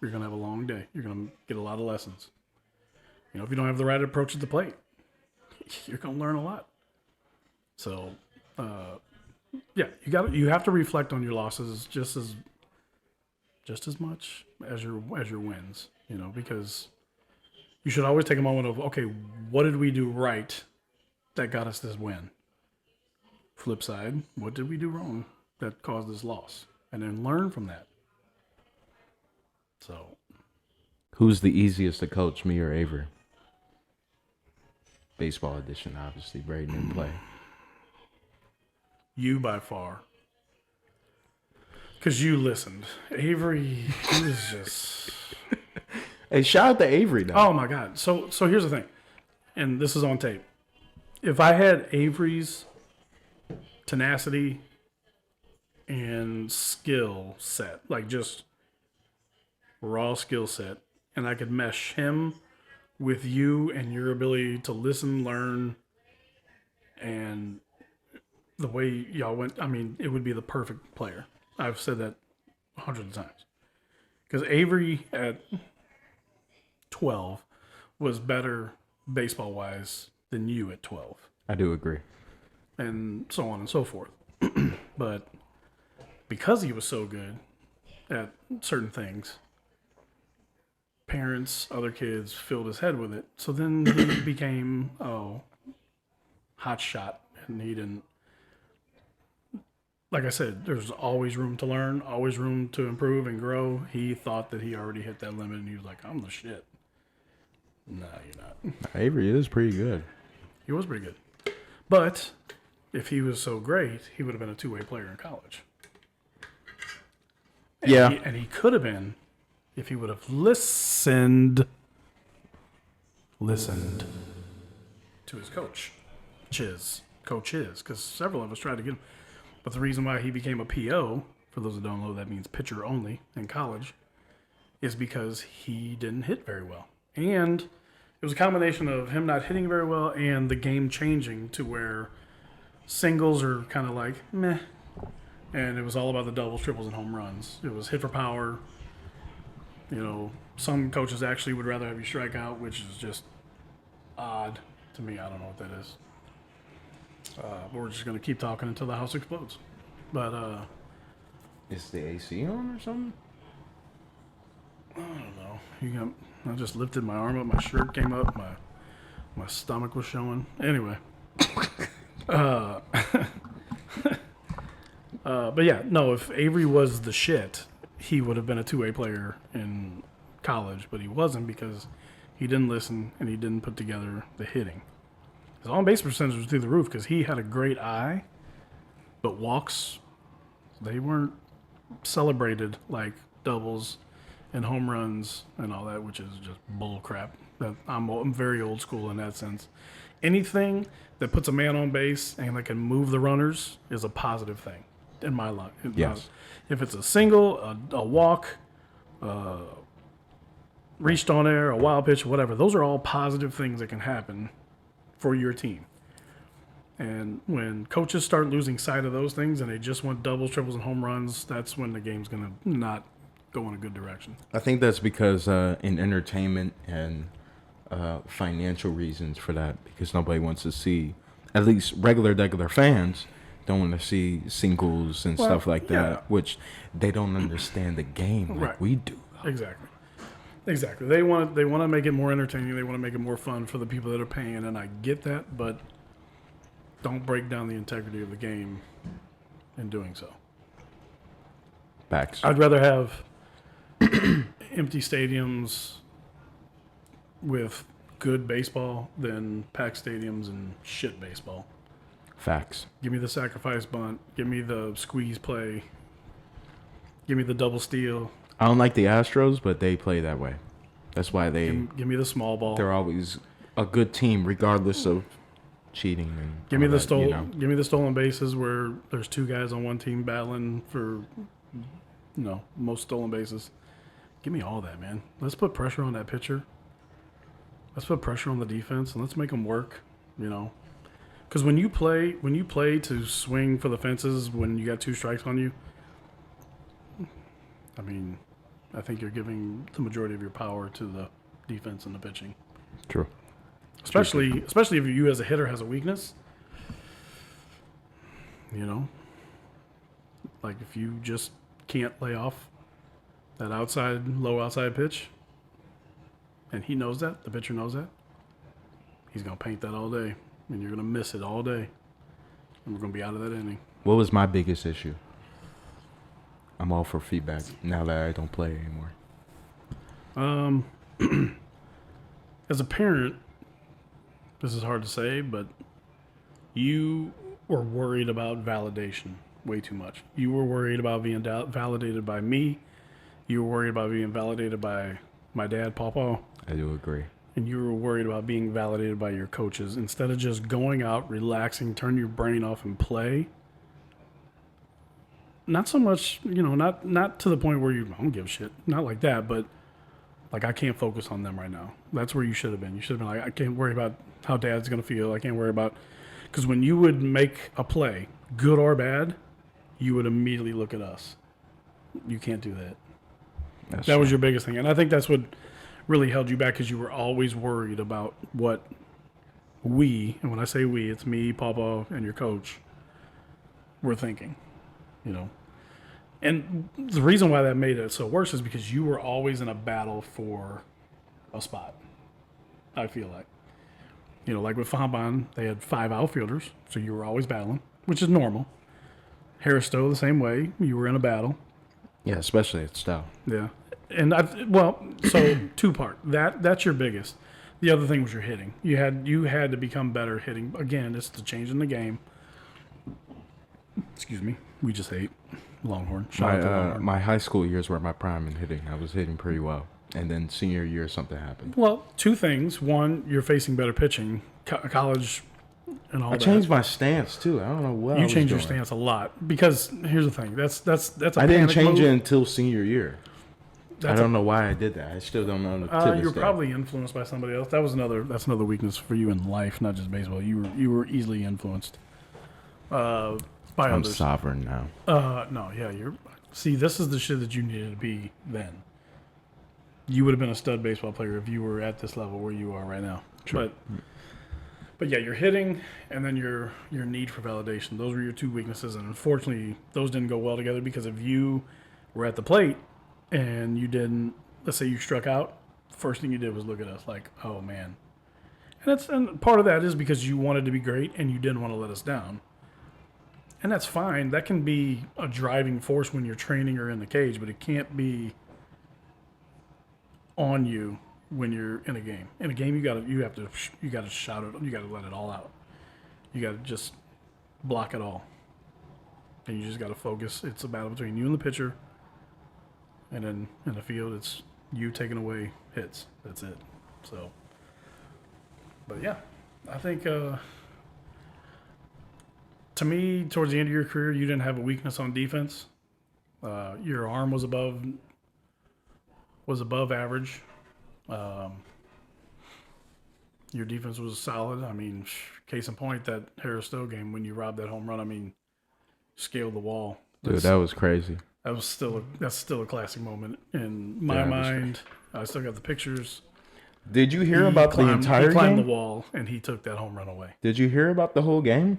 you're going to have a long day. You're going to get a lot of lessons. If you don't have the right approach at the plate, you're going to learn a lot. So, you have to reflect on your losses just as much as your wins, because you should always take a moment of, okay, what did we do right that got us this win? Flip side, what did we do wrong that caused this loss? And then learn from that. So, who's the easiest to coach, me or Avery? Baseball edition, obviously. Braden in play. You by far. Because you listened. Avery, he was just... Hey, shout out to Avery, though. Oh, my God. So here's the thing. And this is on tape. If I had Avery's tenacity and skill set, like just raw skill set, and I could mesh him with you and your ability to listen, learn, and the way y'all went, I mean, it would be the perfect player. I've said that hundreds of times. Because Avery at 12 was better baseball-wise than you at 12. I do agree. And so on and so forth. But because he was so good at certain things, parents, other kids filled his head with it. So then he became, hot shot. And he didn't, like I said, there's always room to learn, always room to improve and grow. He thought that he already hit that limit and he was like, I'm the shit. No, you're not. Avery is pretty good. He was pretty good. But if he was so great, he would have been a two-way player in college. And Yeah. he could have been if he would have listened to his coach, coaches, because several of us tried to get him. But the reason why he became a PO, for those that don't know, that means pitcher only in college, is because he didn't hit very well. And it was a combination of him not hitting very well and the game changing to where singles are kind of like meh, and it was all about the doubles, triples, and home runs. It was hit for power. You know, some coaches actually would rather have you strike out, which is just odd to me. I don't know what that is. But we're just going to keep talking until the house explodes. But Is the AC on or something? I don't know. I just lifted my arm up, my shirt came up, my stomach was showing. Anyway. But yeah, no, if Avery was the shit, he would have been a two-way player in college, but he wasn't because he didn't listen and he didn't put together the hitting. His on-base percentage was through the roof because he had a great eye, but walks, they weren't celebrated like doubles and home runs and all that, which is just bull crap. I'm very old school in that sense. Anything that puts a man on base and that can move the runners is a positive thing in my life. Yes. If it's a single, a walk, reached on air, a wild pitch, whatever, those are all positive things that can happen for your team. And when coaches start losing sight of those things and they just want doubles, triples, and home runs, that's when the game's going to not go in a good direction. I think that's because in entertainment and financial reasons for that, because nobody wants to see, at least regular fans don't want to see singles and stuff like that, which they don't understand the game like we do. Exactly. They want to make it more entertaining. They want to make it more fun for the people that are paying, and I get that, but don't break down the integrity of the game in doing so. Facts. I'd rather have empty stadiums with good baseball than packed stadiums and shit baseball. Facts. Give me the sacrifice bunt. Give me the squeeze play. Give me the double steal. I don't like the Astros, but they play that way. That's why Give me the small ball. they're always a good team, regardless of cheating. And Give me the stolen. You know? Give me the stolen bases where there's two guys on one team battling for, most stolen bases. Give me all that, man. Let's put pressure on that pitcher. Let's put pressure on the defense and let's make them work. Because when you play to swing for the fences when you got two strikes on you, I mean, I think you're giving the majority of your power to the defense and the pitching. True. Especially if you as a hitter has a weakness. Like if you just can't lay off that low outside pitch, and he knows that, the pitcher knows that, he's going to paint that all day, and you're going to miss it all day, and we're going to be out of that inning. What was my biggest issue? I'm all for feedback now that I don't play anymore. As a parent, this is hard to say, but you were worried about validation way too much. You were worried about being validated by me. You were worried about being validated by my dad, Papa. I do agree. And you were worried about being validated by your coaches. Instead of just going out, relaxing, turn your brain off and play. Not so much, not to the point where you don't give a shit. Not like that, but like I can't focus on them right now. That's where you should have been. You should have been like, I can't worry about how dad's going to feel. I can't worry about... Because when you would make a play, good or bad, you would immediately look at us. You can't do that. That was your biggest thing. And I think that's what really held you back, because you were always worried about what we, and when I say we, it's me, Papa, and your coach, were thinking. And the reason why that made it so worse is because you were always in a battle for a spot, I feel like. Like with Fambon, they had 5 outfielders, so you were always battling, which is normal. Harris Stowe, the same way. You were in a battle. Yeah, especially at Stowe. Yeah. And so two-part. That's your biggest. The other thing was your hitting. You had to become better hitting. Again, it's the change in the game. Excuse me. We just ate Longhorn. Shout out to Longhorn. My high school years were my prime in hitting. I was hitting pretty well. And then senior year, something happened. Well, 2 things. One, you're facing better pitching. College and all that. I changed my stance, too. I don't know what You changed your stance a lot. Because here's the thing. That's a I didn't change move. it until senior year. I don't know why I did that. I still don't know. You're probably influenced by somebody else. That's another weakness for you in life, not just baseball. You were easily influenced by I'm others. sovereign now. No, yeah, See, this is the shit that you needed to be then. You would have been a stud baseball player if you were at this level where you are right now. True. But yeah, your hitting and then your need for validation. Those were your 2 weaknesses, and unfortunately, those didn't go well together, because if you were at the plate and you didn't, let's say you struck out, the first thing you did was look at us like, oh man. And part of that is because you wanted to be great and you didn't want to let us down. And that's fine. That can be a driving force when you're training or in the cage, but it can't be on you when you're in a game. In a game, you gotta shout it. You gotta let it all out. You gotta just block it all, and you just gotta focus. It's a battle between you and the pitcher, and then in the field, it's you taking away hits. That's it. So, but yeah, I think to me, towards the end of your career, you didn't have a weakness on defense. Your arm was above average. Your defense was solid. I mean, case in point, that Harris Stowe game when you robbed that home run. I mean, scaled the wall. Dude, that was crazy. That's still a classic moment in my mind. I still got the pictures. Did you hear about the entire he climbed game? the wall and he took that home run away. Did you hear about the whole game?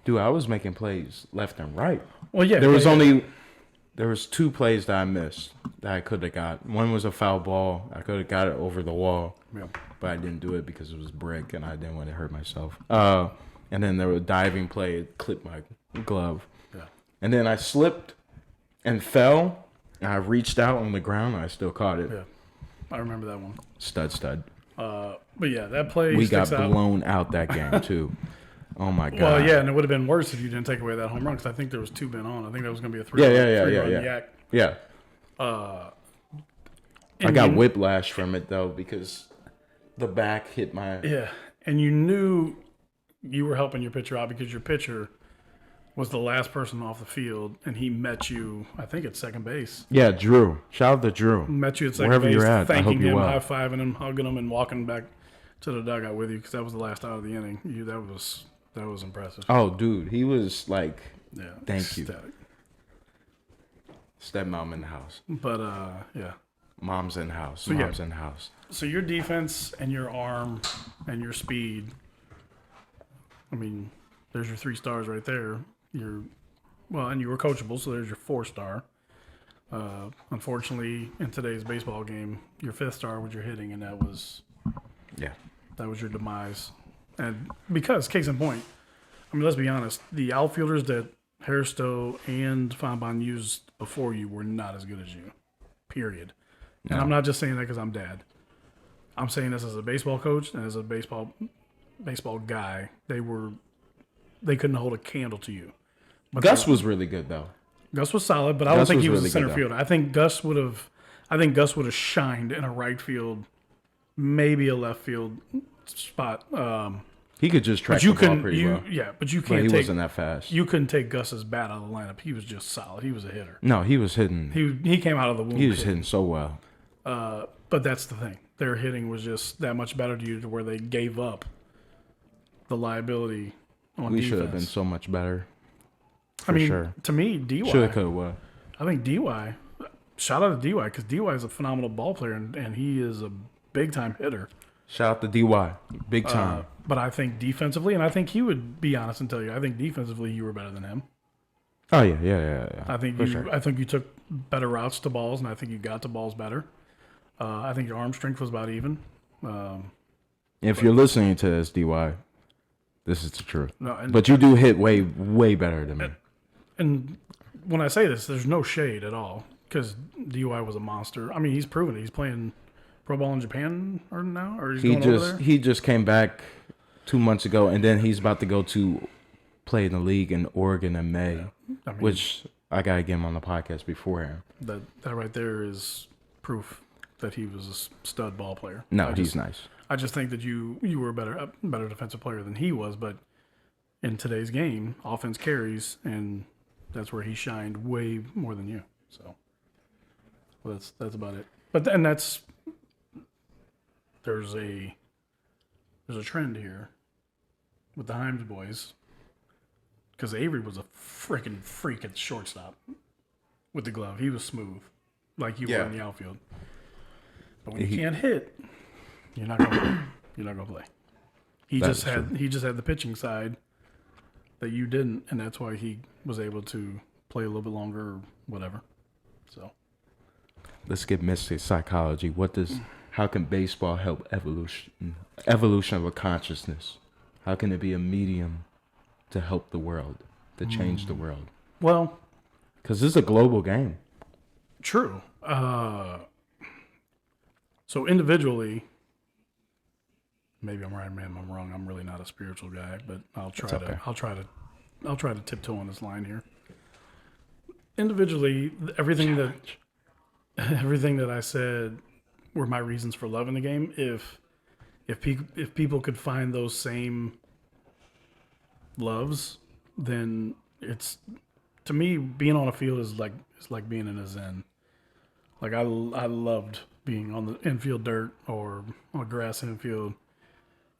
Dude, I was making plays left and right. Well, yeah. There was 2 plays that I missed that I could have got. One was a foul ball. I could have got it over the wall, but I didn't do it because it was brick and I didn't want to hurt myself. And then there was a diving play. It clipped my glove. Yeah. And then I slipped and fell. And I reached out on the ground and I still caught it. Yeah. I remember that one. Stud. But yeah, that play We got sticks out. blown out that game, too. Oh, my God. Well, yeah, and it would have been worse if you didn't take away that home run, because I think there was 2 men on. I think that was going to be a 3-run yak. Yeah. I got whiplash from it, though, because the back hit my... Yeah, and you knew you were helping your pitcher out because your pitcher was the last person off the field, and he met you, I think, at second base. Yeah, Drew. Shout out to Drew. Met you at second Wherever base, you're at, thanking I hope you're him, well. high-fiving him, hugging him, and walking back to the dugout with you, because that was the last out of the inning. That was impressive. Oh, dude. He was like, Yeah, thank you. ecstatic. Stepmom in the house. But, yeah. Mom's in house. So, Mom's in house. So your defense and your arm and your speed, I mean, there's your 3 stars right there. And you were coachable, so there's your 4-star. Unfortunately, in today's baseball game, your 5th star was your hitting, and that was your demise. And because, case in point, I mean, let's be honest, the outfielders that Harris Stowe and Fambon used before you were not as good as you, period. No. And I'm not just saying that because I'm dad. I'm saying this as a baseball coach and as a baseball guy. They were they couldn't hold a candle to you. But Gus was really good though. Gus was solid, but I don't Gus think was he was really a center good, fielder. I think Gus would have shined in a right field, maybe a left field spot. He could just track But you the ball couldn't, pretty well. yeah, but you But can't he take. wasn't that fast. You couldn't take Gus's bat out of the lineup. He was just solid. He was a hitter. No, he was hitting. He came out of the womb. He was hitting so well. But that's the thing. Their hitting was just that much better to you to where they gave up the liability on We defense. should have been so much better. I mean, sure. to me, DY. Should have, could have, I think DY. Shout out to DY because DY is a phenomenal ball player and he is a big time hitter. Shout out to DY, big time. But I think defensively, and I think he would be honest and tell you, I think defensively you were better than him. Oh yeah. I think For you. sure. I think you took better routes to balls, and I think you got to balls better. I think your arm strength was about even. If you're listening to this, DY, this is the truth. No, and, But you do hit way better than me. and when I say this, there's no shade at all because DY was a monster. I mean, he's proven it. He's playing pro ball in Japan or he's going over there. He just came back 2 months ago, and then he's about to go to play in the league in Oregon in May, I mean, which I gotta get him on the podcast beforehand. that right there is proof that he was a stud ball player. No, he's nice. I just think that you were a better defensive player than he was, but in today's game, offense carries, and that's where he shined way more than you. So that's about it. But then there's a trend here with the Himes boys because Avery was a freaking freak at the shortstop with the glove. He was smooth, like you were in the outfield. But when you can't hit, you're not gonna play. He just had the pitching side that you didn't, and that's why he was able to play a little bit longer or whatever. So Let's get mystic psychology. How can baseball help evolution of a consciousness? How can it be a medium to help the world, to change the world? well, Because this is a global game. true. So individually, maybe I'm right, maybe I'm wrong. I'm really not a spiritual guy, but I'll try to tiptoe on this line here. Individually, everything that I said were my reasons for loving the game. If people could find those same loves, then it's, to me, being on a field is like being in a zen. Like I loved being on the infield dirt or on a grass infield.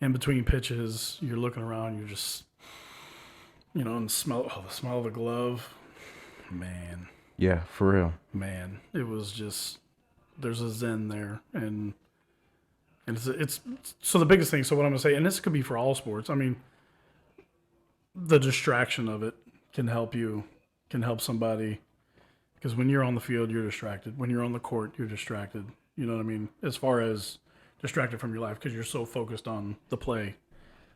In between pitches, you're looking around, you're just, and the smell of the glove, man. Yeah, for real. Man, it was just, there's a zen there, and it's so the biggest thing. So what I'm gonna say, and this could be for all sports. I mean, the distraction of it can help somebody, because when you're on the field, you're distracted. When you're on the court, you're distracted. You know what I mean? As far as distracted from your life, because you're so focused on the play,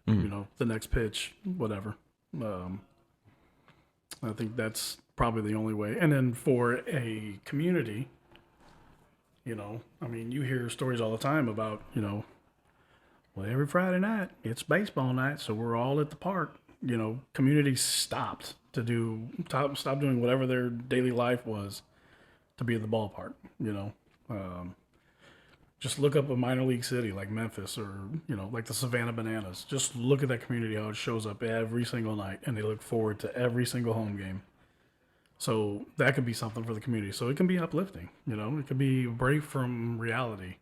the next pitch, whatever. I think that's probably the only way. And then for a community, I mean, you hear stories all the time about, well, every Friday night it's baseball night, so we're all at the park. Communities stopped doing whatever their daily life was to be at the ballpark. Just look up a minor league city like Memphis or, like the Savannah Bananas. Just look at that community, how it shows up every single night, and they look forward to every single home game. So that could be something for the community. So it can be uplifting, it could be a break from reality.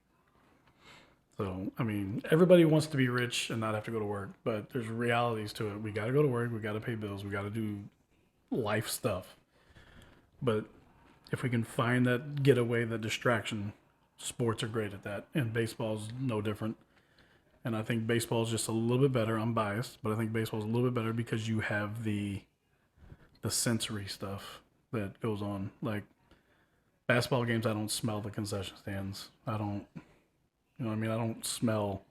So, I mean, everybody wants to be rich and not have to go to work, but there's realities to it. We got to go to work. We got to pay bills. We got to do life stuff. But if we can find that getaway, that distraction, sports are great at that. And baseball's no different. And I think baseball's just a little bit better. I'm biased, but I think baseball's a little bit better because you have the sensory stuff that goes on. Like basketball games, I don't smell the concession stands. I don't, I don't smell.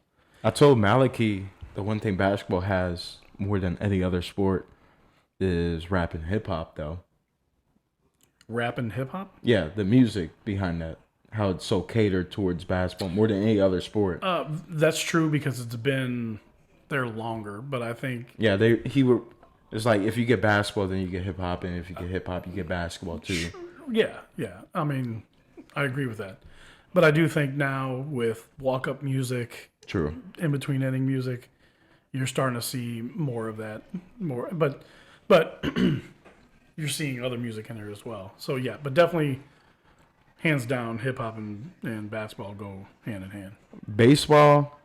I told Maliki the one thing basketball has more than any other sport is rap and hip hop, though. Rap and hip hop? Yeah, the music behind that. How it's so catered towards basketball more than any other sport. That's true because it's been there longer, but I think It's like if you get basketball, then you get hip hop, and if you get hip hop, you get basketball too. Yeah. I mean, I agree with that. But I do think now with walk-up music, True. in between inning music, you're starting to see more of that. But you're seeing other music in there as well. So yeah, but definitely, hands down, hip hop and basketball go hand in hand. Baseball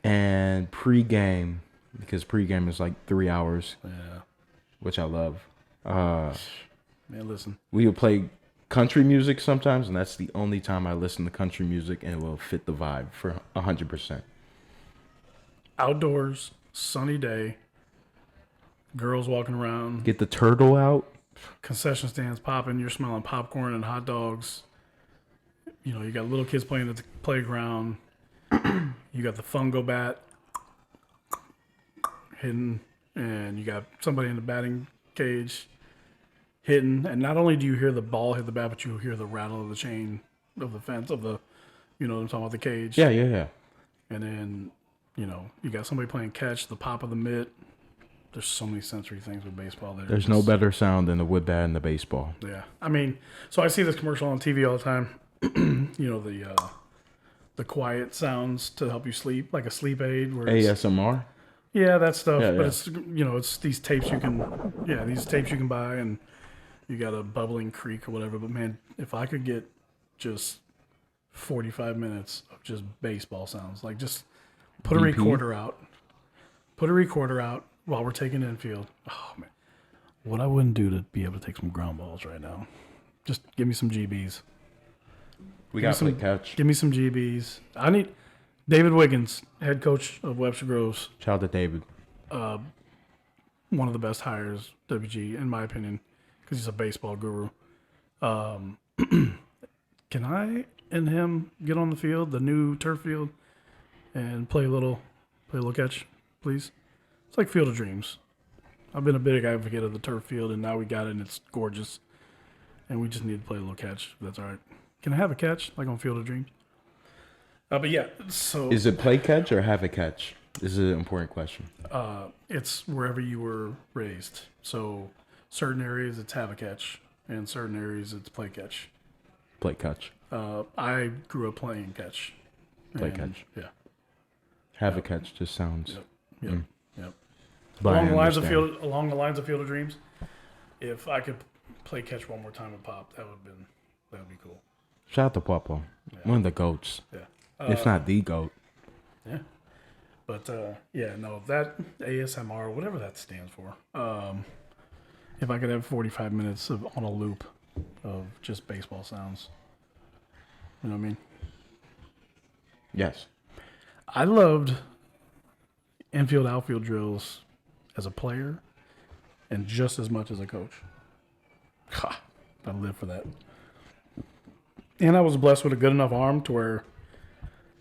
and pregame, because pregame is like 3 hours, which I love. Man, listen. We would play country music sometimes, and that's the only time I listen to country music, and it will fit the vibe for 100%. Outdoors, sunny day, girls walking around, Get the turtle out. concession stands popping, you're smelling popcorn and hot dogs. You know, you got little kids playing at the playground. You got the fungo bat hitting, and you got somebody in the batting cage hitting. And not only do you hear the ball hit the bat, but you hear the rattle of the chain of the fence of the, you know what I'm talking about, the cage. Yeah. And then, you know, you got somebody playing catch, the pop of the mitt. There's so many sensory things with baseball. There's no better sound than the wood bat and the baseball. Yeah, I mean, so I see this commercial on TV all the time. You know, the quiet sounds to help you sleep, like a sleep aid. Where ASMR. yeah, that stuff. Yeah, but yeah. it's, you know, it's these tapes you can buy, and you got a bubbling creek or whatever. But man, if I could get just 45 minutes of just baseball sounds, like just put a BP? recorder out while we're taking infield. Oh man, what I wouldn't do to be able to take some ground balls right now. Just give me some GBs. We got to play catch. Give me some GBs. I need David Wiggins, head coach of Webster Groves. Shout out to David. One of the best hires, WG, in my opinion, because he's a baseball guru. Can I and him get on the field, the new turf field, and play a little catch, please? It's like Field of Dreams. I've been a big advocate of the turf field, and now we got it, and it's gorgeous. And we just need to play a little catch, if that's all right. Can I have a catch, like on Field of Dreams? But yeah, so... Is it play catch or have a catch? This is an important question. It's wherever you were raised. So certain areas, it's have a catch, and certain areas, it's play catch. Play catch. I grew up playing catch. Play catch. Yeah. Have a catch just sounds... Yep. But Along I the lines of understand. Field of Dreams, if I could play catch one more time with Pop, that would be cool. Shout out to Popo. One of the GOATs. Yeah. If not the GOAT. Yeah. But that ASMR, whatever that stands for. If I could have 45 minutes on a loop of just baseball sounds. You know what I mean? Yes. I loved infield outfield drills as a player and just as much as a coach. Ha, I live for that. And I was blessed with a good enough arm to where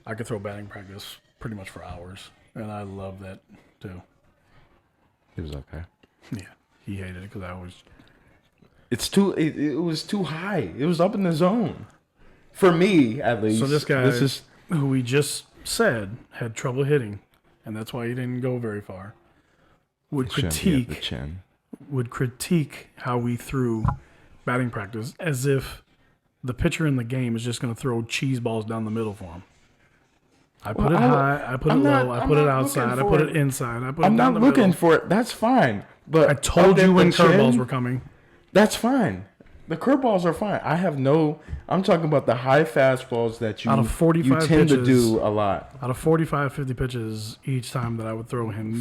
I could throw batting practice pretty much for hours. And I love that too. It was okay. Yeah. He hated it because I always... It was too high. It was up in the zone. For me, at least. So this guy, who we just said had trouble hitting, and that's why he didn't go very far, would critique how we threw batting practice as if the pitcher in the game is just going to throw cheese balls down the middle for him. I put it high, I put it low, I put it outside, I put it inside, I put it I'm down not the looking middle. for it. That's fine. But I told you when curveballs were coming. That's fine. The curveballs are fine. I'm talking about the high fastballs that Out of 45 you tend to pitches, do a lot. Out of 45, 50 pitches each time that I would throw him,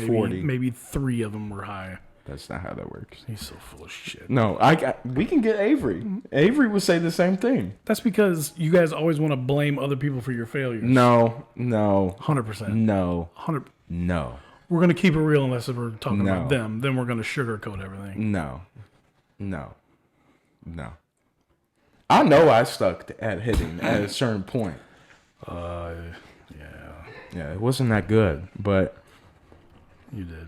maybe 3 of them were high. That's not how that works. He's so full of shit. No, we can get Avery. Avery would say the same thing. That's because you guys always want to blame other people for your failures. No. 100%. No. 100. No. We're going to keep it real unless we're talking about them. Then we're going to sugarcoat everything. No. I know I stuck at hitting at a certain point. Yeah. Yeah, it wasn't that good, but You did.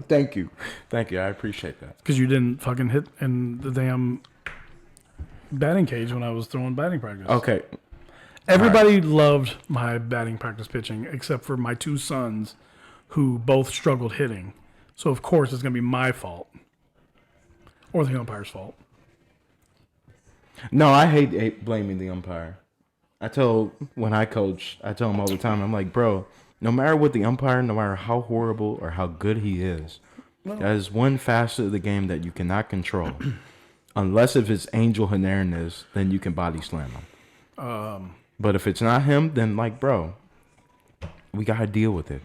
thank you. I appreciate that. Because you didn't fucking hit in the damn batting cage when I was throwing batting practice. Okay. Everybody loved my batting practice pitching except for my 2 sons who both struggled hitting. So, of course, it's going to be my fault or the umpire's fault. No, I hate blaming the umpire. When I coach, I tell him all the time, I'm like, bro, no matter what the umpire, no matter how horrible or how good he is, that is one facet of the game that you cannot control. Unless if it's Angel Hernandez, then you can body slam him. But if it's not him, then like, bro, we got to deal with it.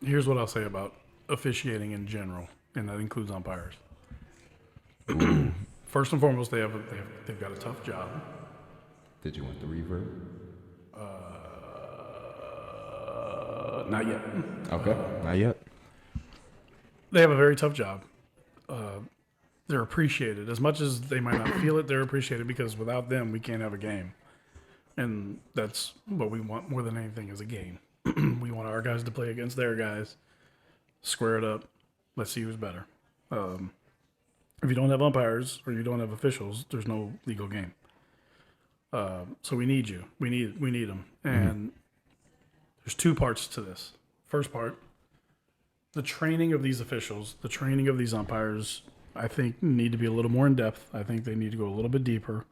Here's what I'll say about officiating in general, and that includes umpires. First and foremost, they've got a tough job. Did you want the reverb? Not yet. Okay, not yet. They have a very tough job. They're appreciated. As much as they might not feel it, they're appreciated because without them, we can't have a game. And that's what we want more than anything is a game. We want our guys to play against their guys, square it up. Let's see who's better. If you don't have umpires or you don't have officials, there's no legal game. So we need you. We need them. And there's two parts to this. First part, the training of these officials, the training of these umpires, I think need to be a little more in depth. I think they need to go a little bit deeper.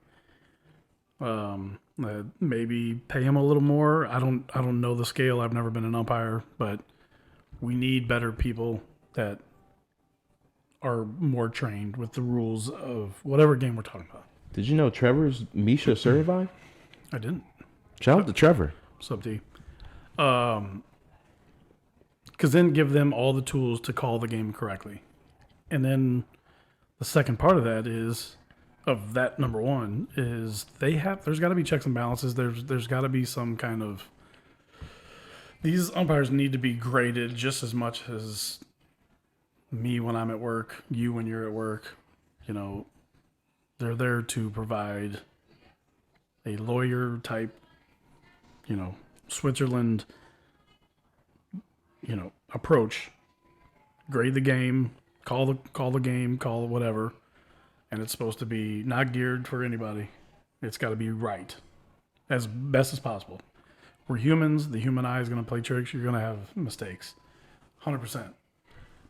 Maybe pay them a little more. I don't know the scale. I've never been an umpire, but we need better people that are more trained with the rules of whatever game we're talking about. Did you know Trevor's Misha certified? I didn't. Shout out to Trevor. Sub D. Because then give them all the tools to call the game correctly. And then the second part of that is, of that number one, is there's got to be checks and balances. There's got to be some kind of, these umpires need to be graded just as much as me when I'm at work, you when you're at work. You know, they're there to provide a lawyer type, you know, Switzerland, you know, approach. Grade the game, call the game, call whatever, and it's supposed to be not geared for anybody. It's got to be right, as best as possible. We're humans. The human eye is going to play tricks. You're going to have mistakes, 100%.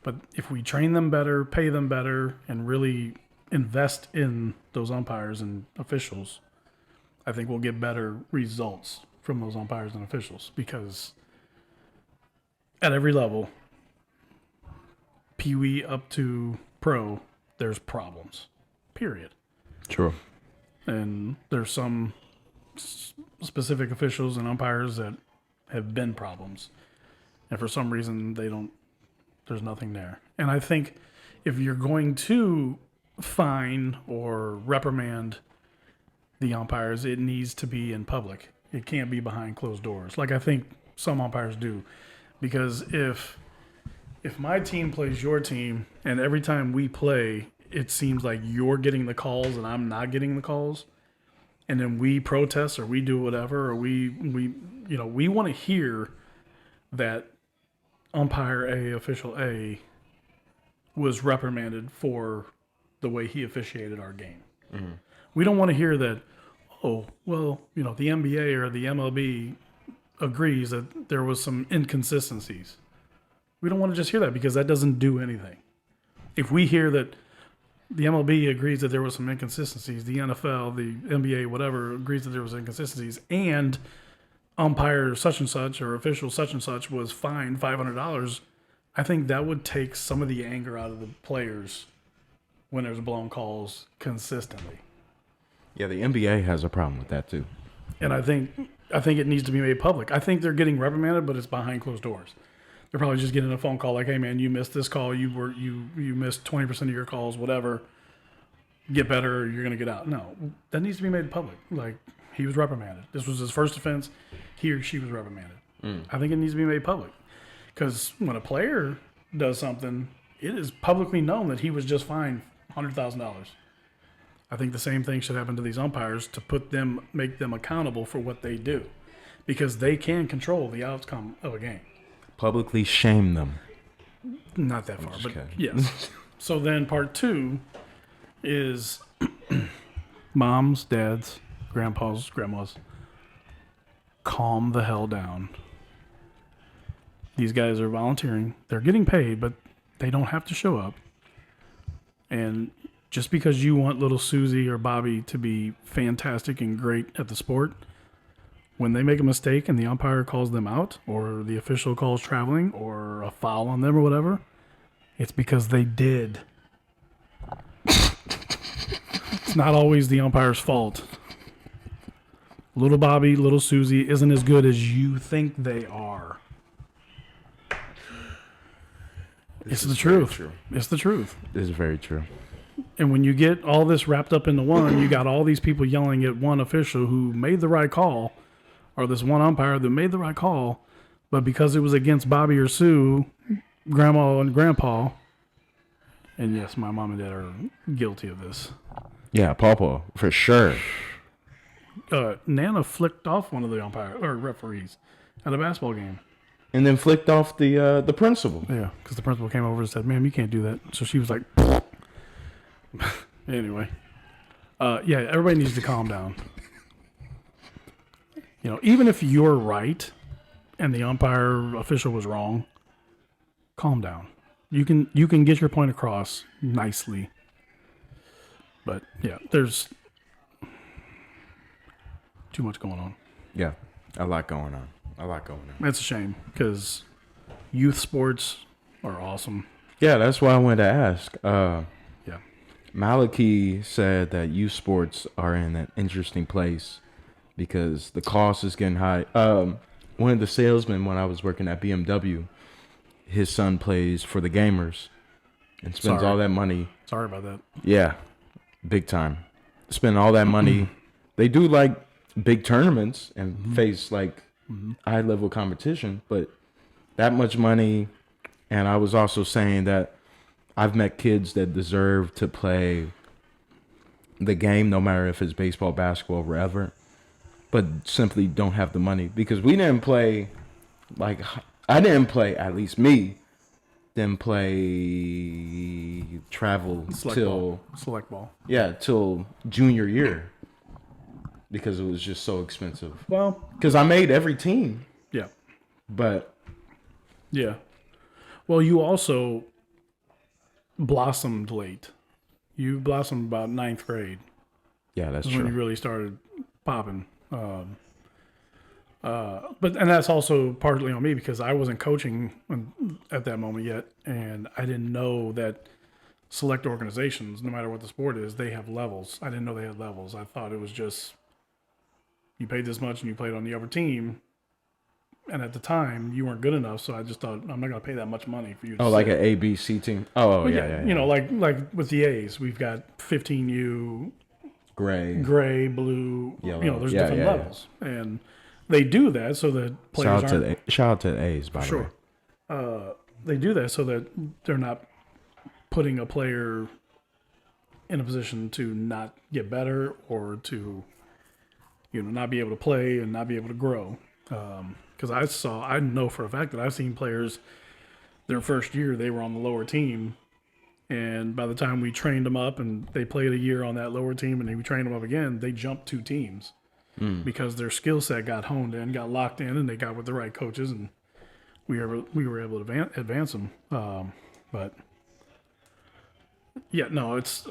But if we train them better, pay them better, and really invest in those umpires and officials, I think we'll get better results from those umpires and officials, because at every level, Pee-wee up to pro, there's problems, period. True. And there's some specific officials and umpires that have been problems. And for some reason, there's nothing there. And I think if you're going to fine or reprimand the umpires, it needs to be in public. It can't be behind closed doors, like I think some umpires do. Because if my team plays your team, and every time we play, it seems like you're getting the calls and I'm not getting the calls, and then we protest or we do whatever, or we want to hear that umpire A, official A, was reprimanded for the way he officiated our game. Mm-hmm. We don't want to hear that, oh, well, you know, the NBA or the MLB agrees that there was some inconsistencies. We don't want to just hear that, because that doesn't do anything. If we hear that the MLB agrees that there was some inconsistencies, the NFL, the NBA, whatever, agrees that there was inconsistencies, and umpire such and such or official such and such was fined $500, I think that would take some of the anger out of the players when there's blown calls consistently. Yeah, the NBA has a problem with that too. And I think it needs to be made public. I think they're getting reprimanded, but it's behind closed doors. They're probably just getting a phone call like, "Hey man, you missed this call. You missed 20% of your calls. Whatever. Get better, or you're gonna get out." No, that needs to be made public. Like, he was reprimanded. This was his first offense. He or she was reprimanded. I think it needs to be made public, because when a player does something, it is publicly known that he was just fined $100,000. I think the same thing should happen to these umpires, to make them accountable for what they do, because they can control the outcome of a game. Publicly shame them. Not that far, but yes. So then part two is moms, dads, grandpas, grandmas, calm the hell down. These guys are volunteering. They're getting paid, but they don't have to show up. And just because you want little Susie or Bobby to be fantastic and great at the sport, when they make a mistake and the umpire calls them out or the official calls traveling or a foul on them or whatever, it's because they did. It's not always the umpire's fault. Little Bobby, little Susie isn't as good as you think they are. It's the truth. It's the truth. This is very true. And when you get all this wrapped up into one, you got all these people yelling at one official who made the right call, or this one umpire that made the right call, but because it was against Bobby or Sue, Grandma and Grandpa, and yes, my mom and dad are guilty of this. Yeah, Pawpaw, for sure. Nana flicked off one of the umpire or referees at a basketball game. And then flicked off the principal. Yeah, because the principal came over and said, "Ma'am, you can't do that." So she was like, anyway. Yeah, everybody needs to calm down. You know, even if you're right and the umpire official was wrong, calm down. You can get your point across nicely. But yeah, there's too much going on. Yeah, a lot going on. That's a shame because youth sports are awesome. Yeah, that's why I wanted to ask. Yeah. Malachi said that youth sports are in an interesting place because the cost is getting high. One of the salesmen when I was working at BMW, his son plays for the Gamers and spends all that money. Sorry about that. Yeah, big time. Spend all that money. They do like big tournaments and face like high level competition, but that much money. And I was also saying that I've met kids that deserve to play the game, no matter if it's baseball, basketball, wherever, but simply don't have the money because we didn't play. Like I didn't play. At least me didn't play travel select ball. Yeah, till junior year because it was just so expensive. Well, because I made every team. Yeah. But yeah. Well, you also blossomed late. You blossomed about 9th grade. Yeah, that's when true. you really started popping. But that's also partly on me because I wasn't coaching at that moment yet, and I didn't know that select organizations, no matter what the sport is, they have levels. I didn't know they had levels. I thought it was just you paid this much and you played on the other team. And at the time, you weren't good enough, so I just thought I'm not going to pay that much money for you. To like an A, B, C team. Oh, yeah. You know, like with the A's, we've got 15U, gray, blue. Yellow. You know, there's different levels, and they do that so that players shout out to the A's, by the way. They do that so that they're not putting a player in a position to not get better or to, not be able to play and not be able to grow. Because I know for a fact that I've seen players, their first year, they were on the lower team. And by the time we trained them up and they played a year on that lower team and then we trained them up again, they jumped 2 teams because their skill set got honed in, got locked in, and they got with the right coaches, and we were able to advance them. But yeah, no, it's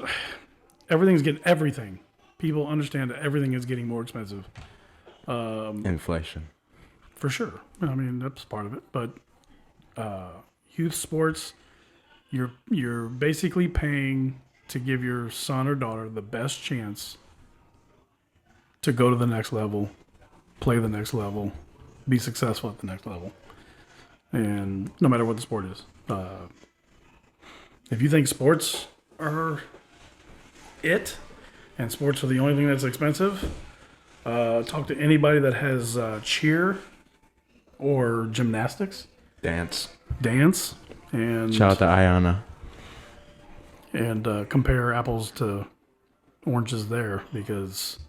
everything. People understand that everything is getting more expensive. Inflation. For sure. I mean, that's part of it. But youth sports, you're basically paying to give your son or daughter the best chance to go to the next level, play the next level, be successful at the next level. And no matter what the sport is. If you think sports are it, and sports are the only thing that's expensive, talk to anybody that has cheer or gymnastics. Dance. And shout out to Ayana. And compare apples to oranges there because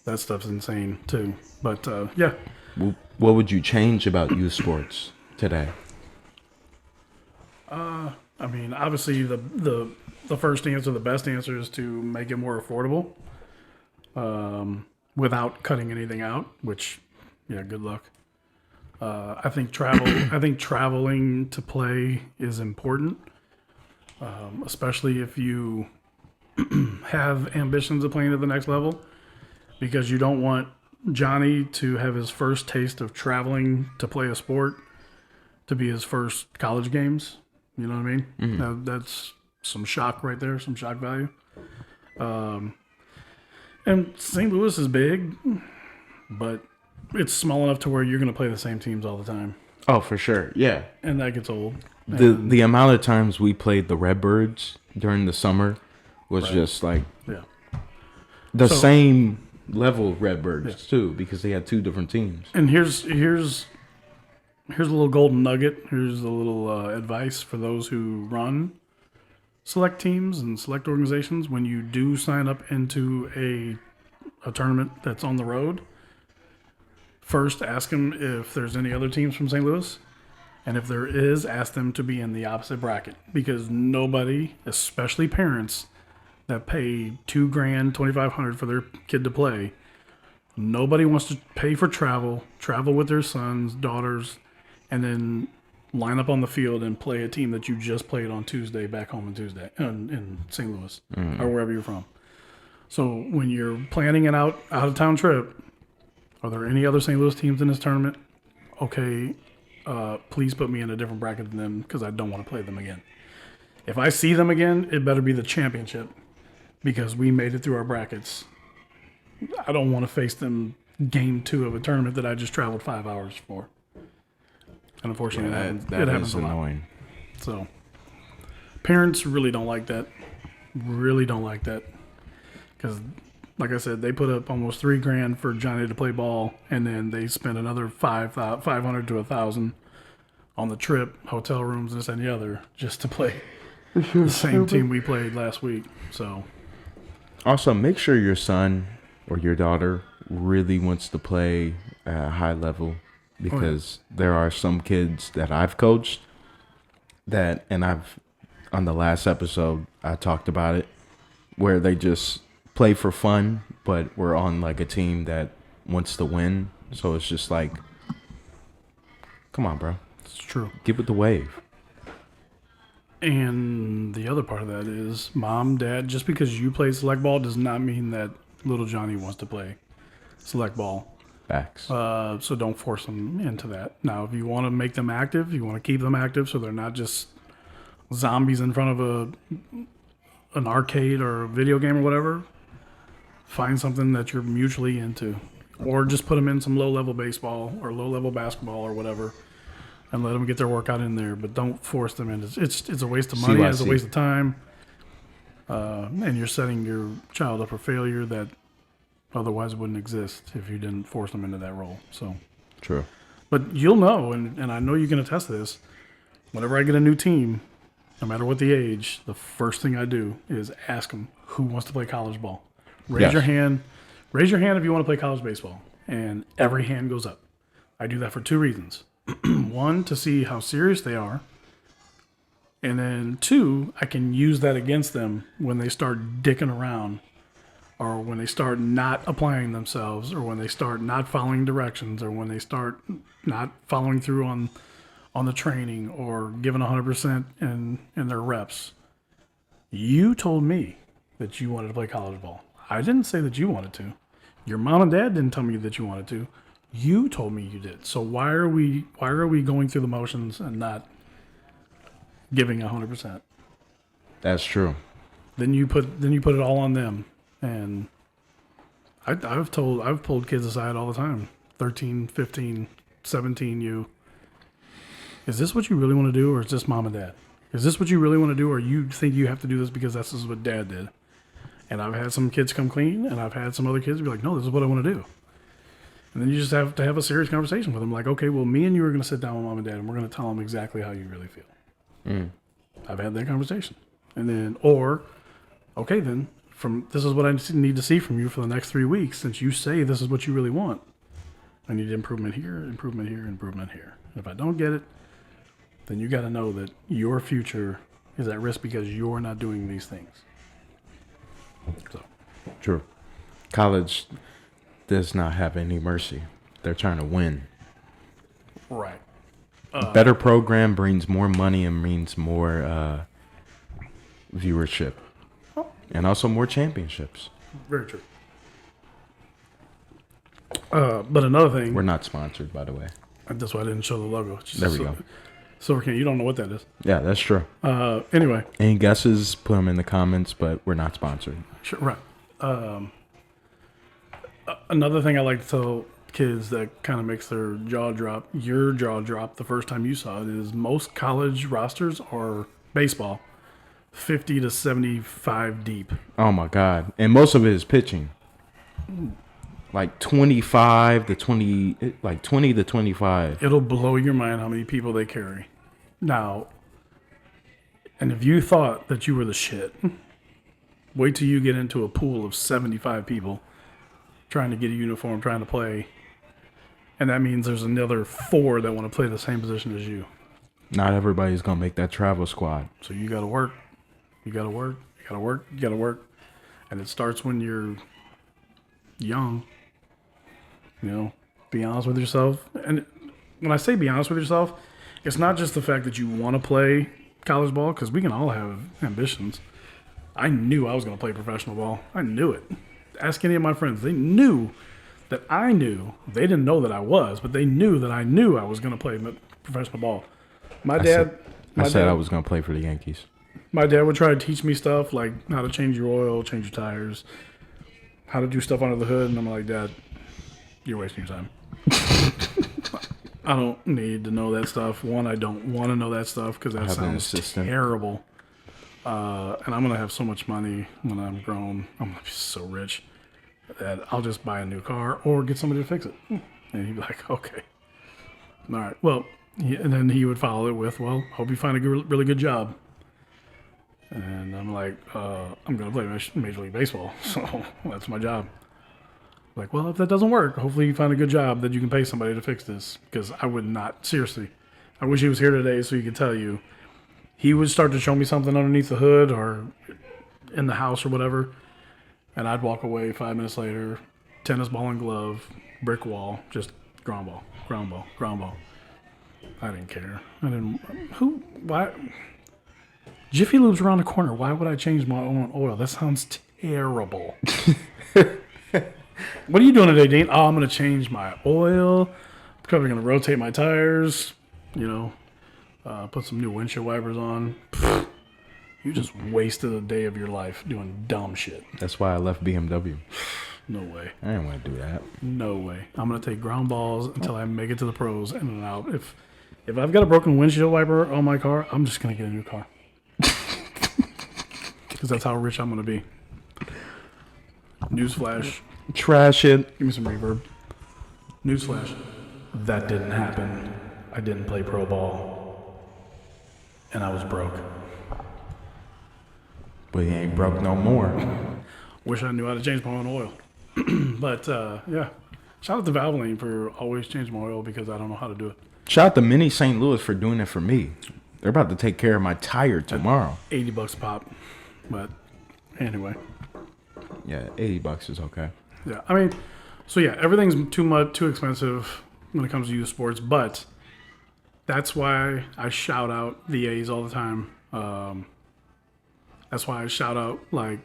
that stuff's insane too. But yeah. What would you change about youth sports today? I mean, obviously the first answer, the best answer is to make it more affordable without cutting anything out, which, yeah, good luck. I think traveling to play is important, especially if you have ambitions of playing at the next level, because you don't want Johnny to have his first taste of traveling to play a sport to be his first college games. You know what I mean? Mm-hmm. That's some shock right there, some shock value. And St. Louis is big, but it's small enough to where you're going to play the same teams all the time, Oh, for sure. Yeah. and that gets old. The amount of times we played the Redbirds during the summer was just like Yeah. the So- same level Redbirds too, because they had two different teams. And here's a little golden nugget. Here's a little advice for those who run select teams and select organizations. When you do sign up into a tournament that's on the road, first ask them if there's any other teams from St. Louis. And if there is, ask them to be in the opposite bracket, because nobody, especially parents that pay $2,000, $2,500 for their kid to play, nobody wants to pay for travel with their sons, daughters, and then line up on the field and play a team that you just played on Tuesday back home in St. Louis or wherever you're from. So when you're planning an out of town trip, are there any other St. Louis teams in this tournament? Okay, please put me in a different bracket than them, because I don't want to play them again. If I see them again, it better be the championship, because we made it through our brackets. I don't want to face them game 2 of a tournament that I just traveled 5 hours for. And unfortunately, it happens a lot. Annoying. So parents really don't like that. Really don't like that. Because, like I said, they put up almost $3,000 for Johnny to play ball, and then they spent another $500 to $1,000 on the trip, hotel rooms, this and the other, just to play the same team we played last week. So Also, make sure your son or your daughter really wants to play at a high level, because there are some kids that I've coached that, and on the last episode, I talked about it, where they just play for fun, but we're on like a team that wants to win. So it's just like, come on, bro. it's true. Get with the wave. And the other part of that is, mom, dad, just because you play select ball does not mean that little Johnny wants to play select ball. Facts. So don't force them into that. Now, if you want to make them active, you want to keep them active so they're not just zombies in front of an arcade or a video game or whatever, find something that you're mutually into. Or just put them in some low-level baseball or low-level basketball or whatever, and let them get their workout in there. But don't force them in. It's a waste of money. It's a waste of time. And you're setting your child up for failure that otherwise wouldn't exist if you didn't force them into that role. So, True. but you'll know, and I know you can attest to this. Whenever I get a new team, no matter what the age, the first thing I do is ask them who wants to play college ball. Raise your hand. Raise your hand if you want to play college baseball, and every hand goes up. I do that for 2 reasons. 1, to see how serious they are, and then 2, I can use that against them when they start dicking around, or when they start not applying themselves, or when they start not following directions, or when they start not following through on the training, or giving 100% in their reps. You told me that you wanted to play college ball. I didn't say that you wanted to. Your mom and dad didn't tell me that you wanted to. You told me you did. So why are we going through the motions and not giving 100%? That's true. Then you put it all on them. And I've pulled kids aside all the time. 13, 15, 17, is this what you really want to do, or is this mom and dad? Is this what you really want to do, or you think you have to do this because this is what dad did? And I've had some kids come clean, and I've had some other kids be like, no, this is what I want to do. And then you just have to have a serious conversation with them. Like, okay, well, me and you are going to sit down with mom and dad, and we're going to tell them exactly how you really feel. I've had that conversation. And then, okay, then, this is what I need to see from you for the next 3 weeks, since you say this is what you really want. I need improvement here, improvement here, improvement here. If I don't get it, then you got to know that your future is at risk because you're not doing these things. So, True. College does not have any mercy. They're trying to win. Right. Better program brings more money and means more viewership. And also more championships. Very true. But another thing. We're not sponsored, by the way. That's why I didn't show the logo. There we go. Silver King, you don't know what that is. Yeah, that's true. Anyway. Any guesses, put them in the comments, but we're not sponsored. Sure, right. Another thing I like to tell kids that kind of makes their jaw drop, your jaw drop the first time you saw it, is most college rosters are baseball 50 to 75 deep. Oh, my God. And most of it is pitching. Like 25 to 20, like 20 to 25. It'll blow your mind how many people they carry. Now, and if you thought that you were the shit, wait till you get into a pool of 75 people trying to get a uniform, trying to play. And that means there's another 4 that want to play the same position as you. Not everybody's going to make that travel squad. So you got to work. You got to work. You got to work. You got to work. And it starts when you're young. You know, be honest with yourself. And when I say be honest with yourself, it's not just the fact that you want to play college ball, because we can all have ambitions. I knew I was going to play professional ball. I knew it. Ask any of my friends. They knew that I knew. They didn't know that I was, but they knew that I knew I was going to play professional ball. My dad said I was going to play for the Yankees. My dad would try to teach me stuff like how to change your oil, change your tires, how to do stuff under the hood, and I'm like, Dad, you're wasting your time. I don't need to know that stuff. One, I don't want to know that stuff because that sounds terrible. And I'm going to have so much money when I'm grown. I'm going to be so rich that I'll just buy a new car or get somebody to fix it. And he'd be like, okay. All right. Well, and then he would follow it with, well, hope you find a really good job. And I'm like, I'm going to play Major League Baseball. So that's my job. Like, well, if that doesn't work, hopefully you find a good job that you can pay somebody to fix this. Because I would not, seriously. I wish he was here today so he could tell you. He would start to show me something underneath the hood or in the house or whatever. And I'd walk away 5 minutes later, tennis ball and glove, brick wall, just ground ball, ground ball, ground ball. I didn't care. Why? Jiffy Lube's around the corner. Why would I change my own oil? That sounds terrible. What are you doing today, Dean? Oh, I'm going to change my oil. I'm probably going to rotate my tires. You know, put some new windshield wipers on. Pfft, you just wasted a day of your life doing dumb shit. That's why I left BMW. No way. I didn't want to do that. No way. I'm going to take ground balls until I make it to the pros. And then if I've got a broken windshield wiper on my car, I'm just going to get a new car. Because that's how rich I'm going to be. Newsflash. Trash it. Give me some reverb. Newsflash. That didn't happen. I didn't play pro ball. And I was broke. But he ain't broke no more. Wish I knew how to change my own oil. But, yeah. Shout out to Valvoline for always changing my oil because I don't know how to do it. Shout out to Mini St. Louis for doing it for me. They're about to take care of my tire tomorrow. $80 pop. But anyway. Yeah, $80 is okay. Yeah, I mean, so yeah, everything's too expensive when it comes to youth sports, but that's why I shout out the A's all the time. That's why I shout out like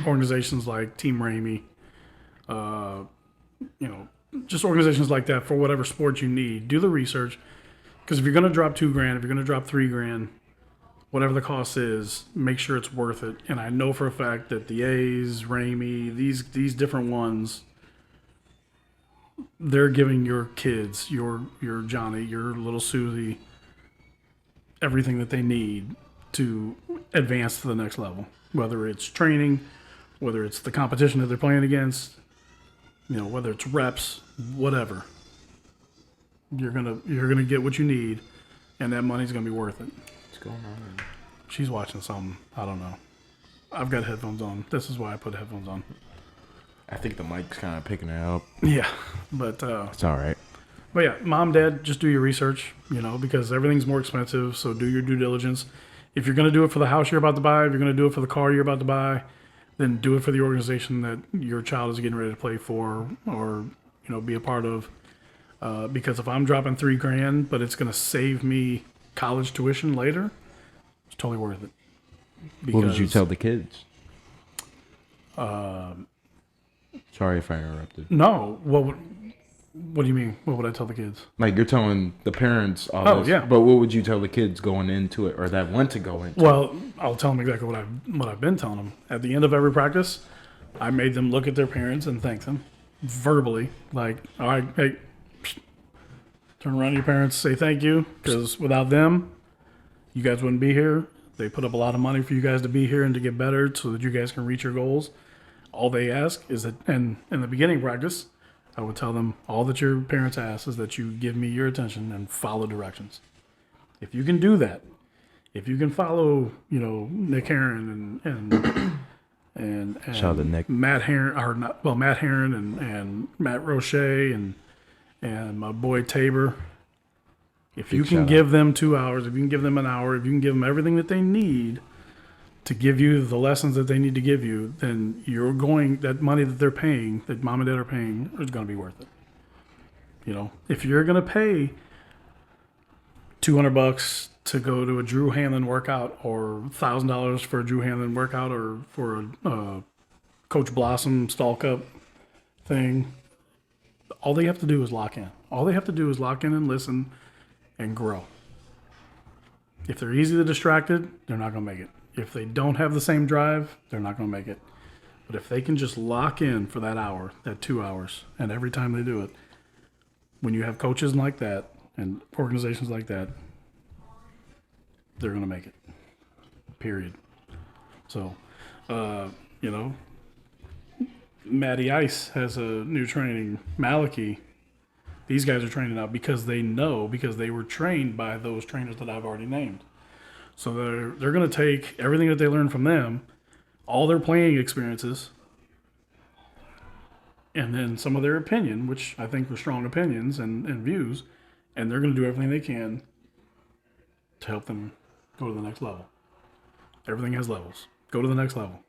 organizations like Team Ramey, you know, just organizations like that for whatever sport you need. Do the research, because if you're gonna drop $2,000, if you're gonna drop $3,000, whatever the cost is, make sure it's worth it. And I know for a fact that the A's, Ramey, these different ones, they're giving your kids, your Johnny, your little Susie, everything that they need to advance to the next level. Whether it's training, whether it's the competition that they're playing against, you know, whether it's reps, whatever. You're gonna get what you need, and that money's gonna be worth it. Going on? She's watching something. I don't know. I've got headphones on. This is why I put headphones on. I think the mic's kind of picking it up. Yeah, but it's all right. But yeah, mom, dad, just do your research. You know, because everything's more expensive. So do your due diligence. If you're going to do it for the house you're about to buy, if you're going to do it for the car you're about to buy, then do it for the organization that your child is getting ready to play for, or you know, be a part of. Because if I'm dropping $3,000, but it's going to save me college tuition later, it's totally worth it. What would you tell the kids? Sorry if I interrupted. No. What do you mean? What would I tell the kids? Like you're telling the parents all this, yeah. but what would you tell the kids going into it or that want to go into it? Well, I'll tell them exactly what I've been telling them. At the end of every practice, I made them look at their parents and thank them verbally. Like, all right, hey, turn around to your parents, say thank you, because without them, you guys wouldn't be here. They put up a lot of money for you guys to be here and to get better so that you guys can reach your goals. All they ask is that, and in the beginning practice, I would tell them all that your parents ask is that you give me your attention and follow directions. If you can do that, if you can follow, Nick Heron and Shout out to Nick. Matt Heron, Matt Heron and Matt Roche and my boy Tabor. If you can give them 2 hours, if you can give them an hour, if you can give them everything that they need to give you the lessons that they need to give you, then that money that they're paying, that mom and dad are paying, is going to be worth it. If you're going to pay $200 to go to a Drew Hanlon workout, or $1,000 for a Drew Hanlon workout, or for a Coach Blossom Stall Cup thing, all they have to do is lock in. All they have to do is lock in and listen and grow. If they're easily distracted, they're not going to make it. If they don't have the same drive, they're not going to make it. But if they can just lock in for that hour, that 2 hours, and every time they do it, when you have coaches like that and organizations like that, they're going to make it. Period. So, Matty Ice has a new training. Malachi, these guys are training out because they were trained by those trainers that I've already named. So they're going to take everything that they learned from them, all their playing experiences, and then some of their opinion, which I think were strong opinions and views, and they're going to do everything they can to help them go to the next level. Everything has levels. Go to the next level.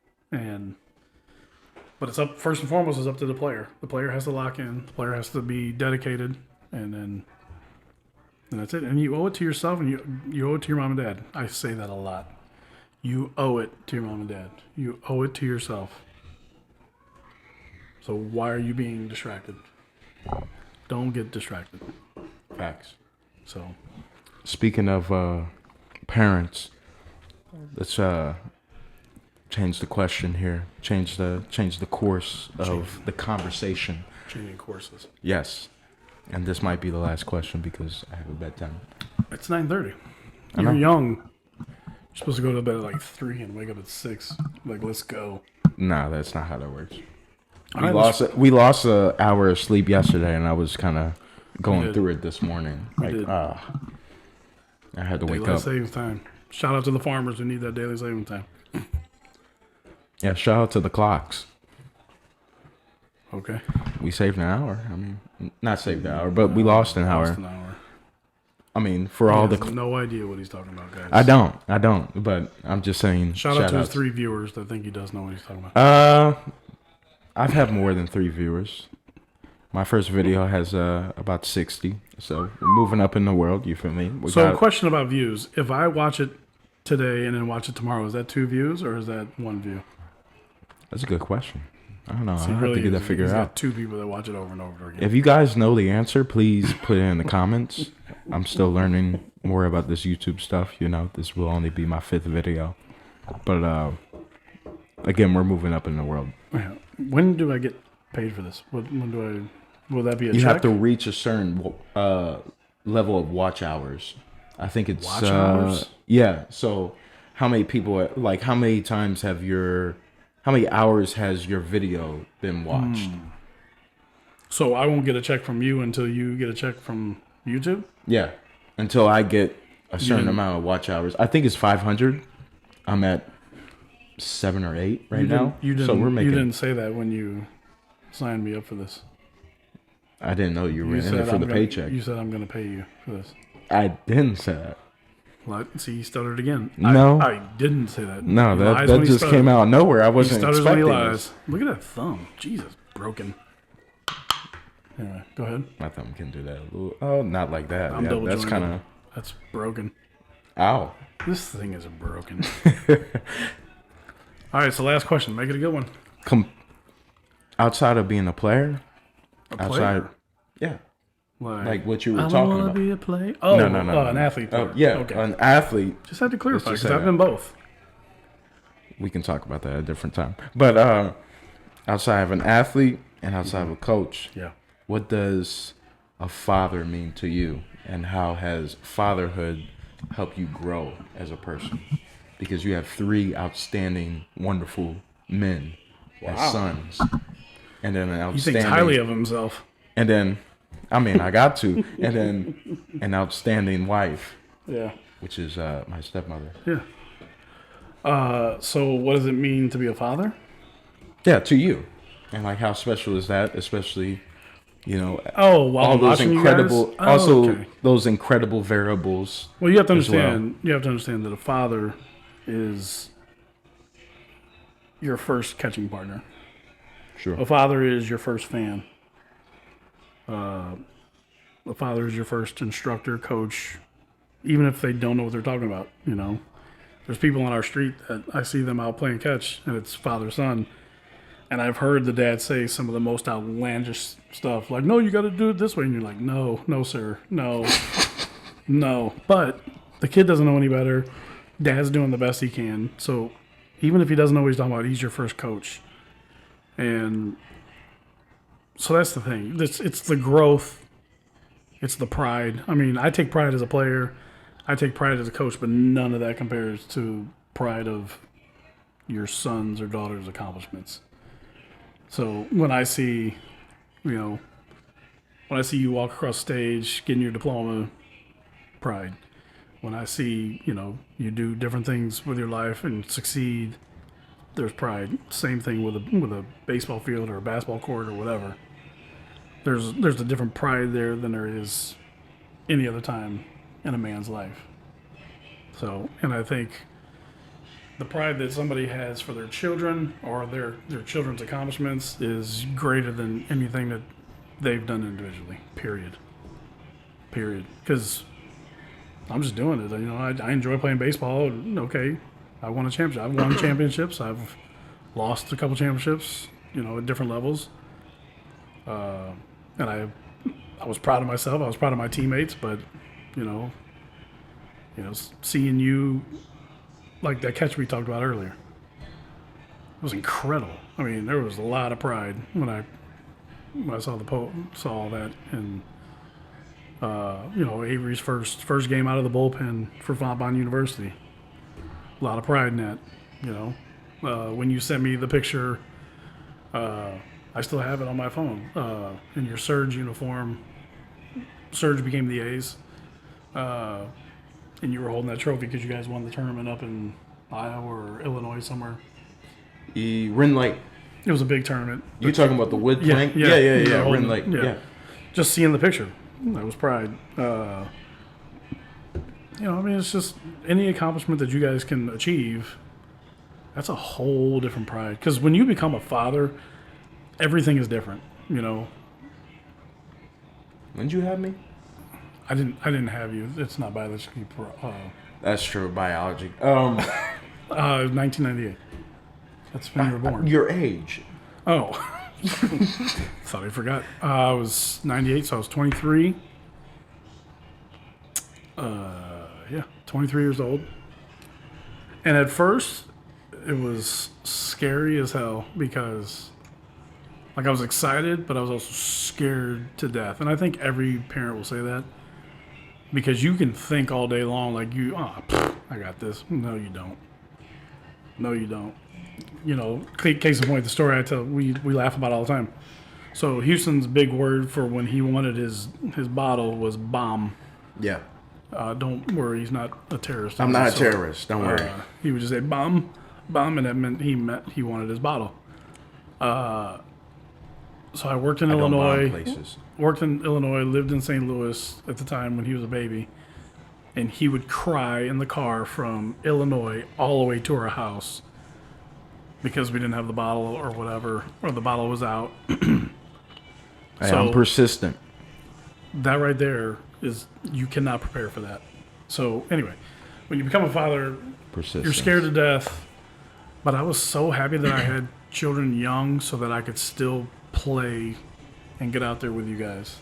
But it's up, first and foremost, it's up to the player. The player has to lock in. The player has to be dedicated, and that's it. And you owe it to yourself, and you owe it to your mom and dad. I say that a lot. You owe it to your mom and dad. You owe it to yourself. So why are you being distracted? Don't get distracted. Facts. So, speaking of parents, let's change the question here. Change the course of the conversation. Changing courses. Yes. And this might be the last question because I have a bedtime. It's 9:30. You're young. You're supposed to go to bed at like 3 and wake up at 6. Like, let's go. Nah, that's not how that works. We lost an hour of sleep yesterday, and I was kind of going through it this morning. I had to wake Daylight up. savings time. Shout out to the farmers who need that daily saving time. Yeah, shout out to the clocks. Okay. We saved an hour. I mean, not saved an hour, but we lost an hour. Lost an hour. I mean, for all the... no idea what he's talking about, guys. I don't, but I'm just saying... Shout out to his 3 viewers that think he does know what he's talking about. I've had more than 3 viewers. My first video has about 60, so we're moving up in the world, you feel me? A question about views. If I watch it today and then watch it tomorrow, is that 2 views or is that 1 view? That's a good question. I don't know. So I have to get that figured out. Got 2 people that watch it over and over again. If you guys know the answer, please put it in the comments. I'm still learning more about this YouTube stuff. This will only be my 5th video. But again, we're moving up in the world. When do I get paid for this? When do I? Will that be a check? You have to reach a certain level of watch hours. I think it's watch hours. Yeah. So how many people? Like how many hours has your video been watched? So I won't get a check from you until you get a check from YouTube? Yeah. Until I get a certain amount of watch hours. I think it's 500. I'm at 7 or 8 now. So we're making. You didn't say that when you signed me up for this. I didn't know you were in it for the paycheck. You said I'm going to pay you for this. I didn't say that. What? See, you stuttered again. No. I didn't say that. No, that just came out of nowhere. I wasn't expecting when he lies. Look at that thumb. Jesus, broken. Anyway, go ahead. My thumb can do that. Oh, not like that. I'm Yeah, double that's jointed. kind of. That's broken. Ow. This thing is broken. All right, so last question. Make it a good one. Outside of being a player, A outside, player? yeah, Like, like what you were I talking wanna about. be a player. Oh, No. An athlete. Oh, Player. yeah, Okay. an athlete. Just had to clarify Let's just because say I've that. been both. We can talk about that at a different time. But outside of an athlete and outside of a coach, Yeah. what does a father mean to you, and how has fatherhood helped you grow as a person? Because you have 3 outstanding, wonderful men as sons, and then an He outstanding. thinks highly of himself. And then, I mean, I got to, and then an outstanding wife, Yeah. which is my stepmother. Yeah. So what does it mean to be a father? Yeah, to you, and like how special is that, especially. Oh, while All I'm those watching incredible, you guys? also Okay. those incredible variables. Well, you have to as well. understand. You have to understand that a father is your first catching partner. Sure. A father is your first fan. A father is your first instructor, coach, even if they don't know what they're talking about. There's people on our street that I see them out playing catch, and it's father son. And I've heard the dad say some of the most outlandish stuff, like, "No, you got to do it this way," and you're like, "No, sir, no, no." But the kid doesn't know any better. Dad's doing the best he can, so even if he doesn't know what he's talking about, he's your first coach. And so that's the thing. It's the growth. It's the pride. I mean, I take pride as a player. I take pride as a coach, but none of that compares to pride of your son's or daughter's accomplishments. So when I see, when I see you walk across stage, getting your diploma, pride. When I see, you do different things with your life and succeed, there's pride. Same thing with a baseball field or a basketball court or whatever. There's a different pride there than there is any other time in a man's life. So, and I think the pride that somebody has for their children or their children's accomplishments is greater than anything that they've done individually. Period. Because I'm just doing it. I enjoy playing baseball. Okay, I won a championship. I've won championships. I've lost a couple championships. At different levels. And I was proud of myself. I was proud of my teammates. But seeing you, like that catch we talked about earlier, it was incredible. I mean, there was a lot of pride when I saw all that, and Avery's first game out of the bullpen for Fontbonne University. A lot of pride in that. When you sent me the picture, I still have it on my phone. In your Surge uniform, Surge became the A's. And you were holding that trophy because you guys won the tournament up in Iowa or Illinois somewhere. Rin Lake. It was a big tournament. You talking about the wood plank? Yeah. Rin Lake. Yeah. Just seeing the picture, that was pride. It's just any accomplishment that you guys can achieve. That's a whole different pride. Because when you become a father, everything is different. When did you have me? I didn't have you. It's not biological. That's true. Biology. 1998. That's when you were born. Your age. Oh. Thought I forgot. I was 98, so I was 23. 23 years old. And at first, it was scary as hell because, I was excited, but I was also scared to death. And I think every parent will say that. Because you can think all day long I got this. No, you don't. Case in point, the story I tell, we laugh about all the time. So Houston's big word for when he wanted his bottle was bomb. Yeah. Don't worry, he's not a terrorist. I'm not a terrorist. Don't worry. He would just say bomb, and that meant he wanted his bottle. So I worked in Illinois. Lived in St. Louis at the time when he was a baby. And he would cry in the car from Illinois all the way to our house because we didn't have the bottle or whatever, or the bottle was out. Hey, I'm persistent. That right there is, you cannot prepare for that. So anyway, when you become a father, Persistence. you're scared to death. But I was so happy that I had children young so that I could still play and get out there with you guys.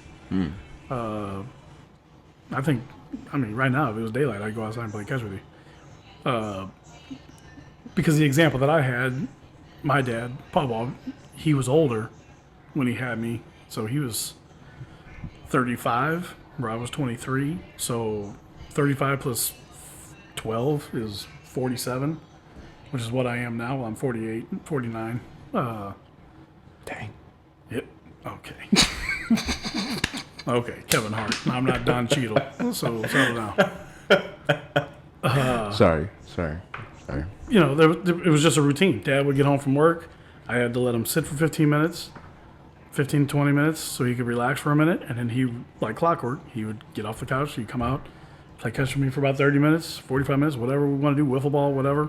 I think, right now, if it was daylight, I'd go outside and play catch with you. Because the example that I had, my dad, Papa, he was older when he had me. So he was 35, where I was 23. So 35 plus 12 is 47, which is what I am now. Well, I'm 48, 49. Dang. Yep. Okay. Okay, Kevin Hart. I'm not Don Cheadle, so settle down. Sorry. You know, it was just a routine. Dad would get home from work. I had to let him sit for 15 minutes, 15 to 20 minutes, so he could relax for a minute. And then he, like clockwork, he would get off the couch, he'd come out, play catch with me for about 30 minutes, 45 minutes, whatever we want to do, wiffle ball, whatever.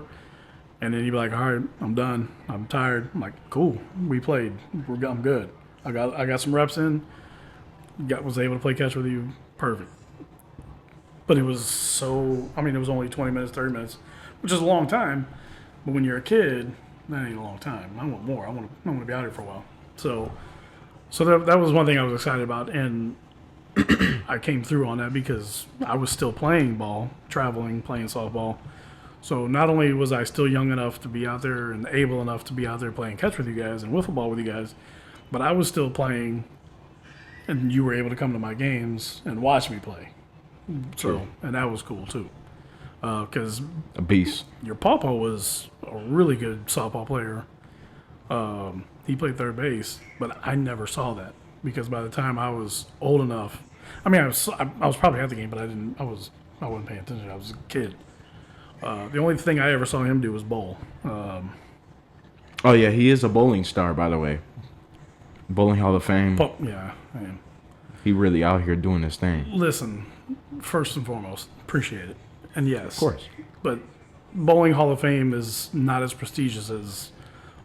And then he'd be like, all right, I'm done. I'm tired. I'm like, cool. We played. I'm good. I got some reps in. Was able to play catch with you. Perfect. But it was so, it was only 20 minutes, 30 minutes, which is a long time. But when you're a kid, that ain't a long time. I want more. I want to be out here for a while. So that was one thing I was excited about. And I came through on that because I was still playing ball, traveling, playing softball. So not only was I still young enough to be out there and able enough to be out there playing catch with you guys and wiffle ball with you guys, but I was still playing, and you were able to come to my games and watch me play. So, and that was cool too. Because a beast. Your papa was a really good softball player. He played third base, but I never saw that because by the time I was old enough, I was probably at the game, but I wasn't paying attention. I was a kid. The only thing I ever saw him do was bowl. Oh yeah, he is a bowling star, by the way. Bowling Hall of Fame. Yeah, I am. He really out here doing his thing. Listen, first and foremost, appreciate it. And yes, Of course. but bowling Hall of Fame is not as prestigious as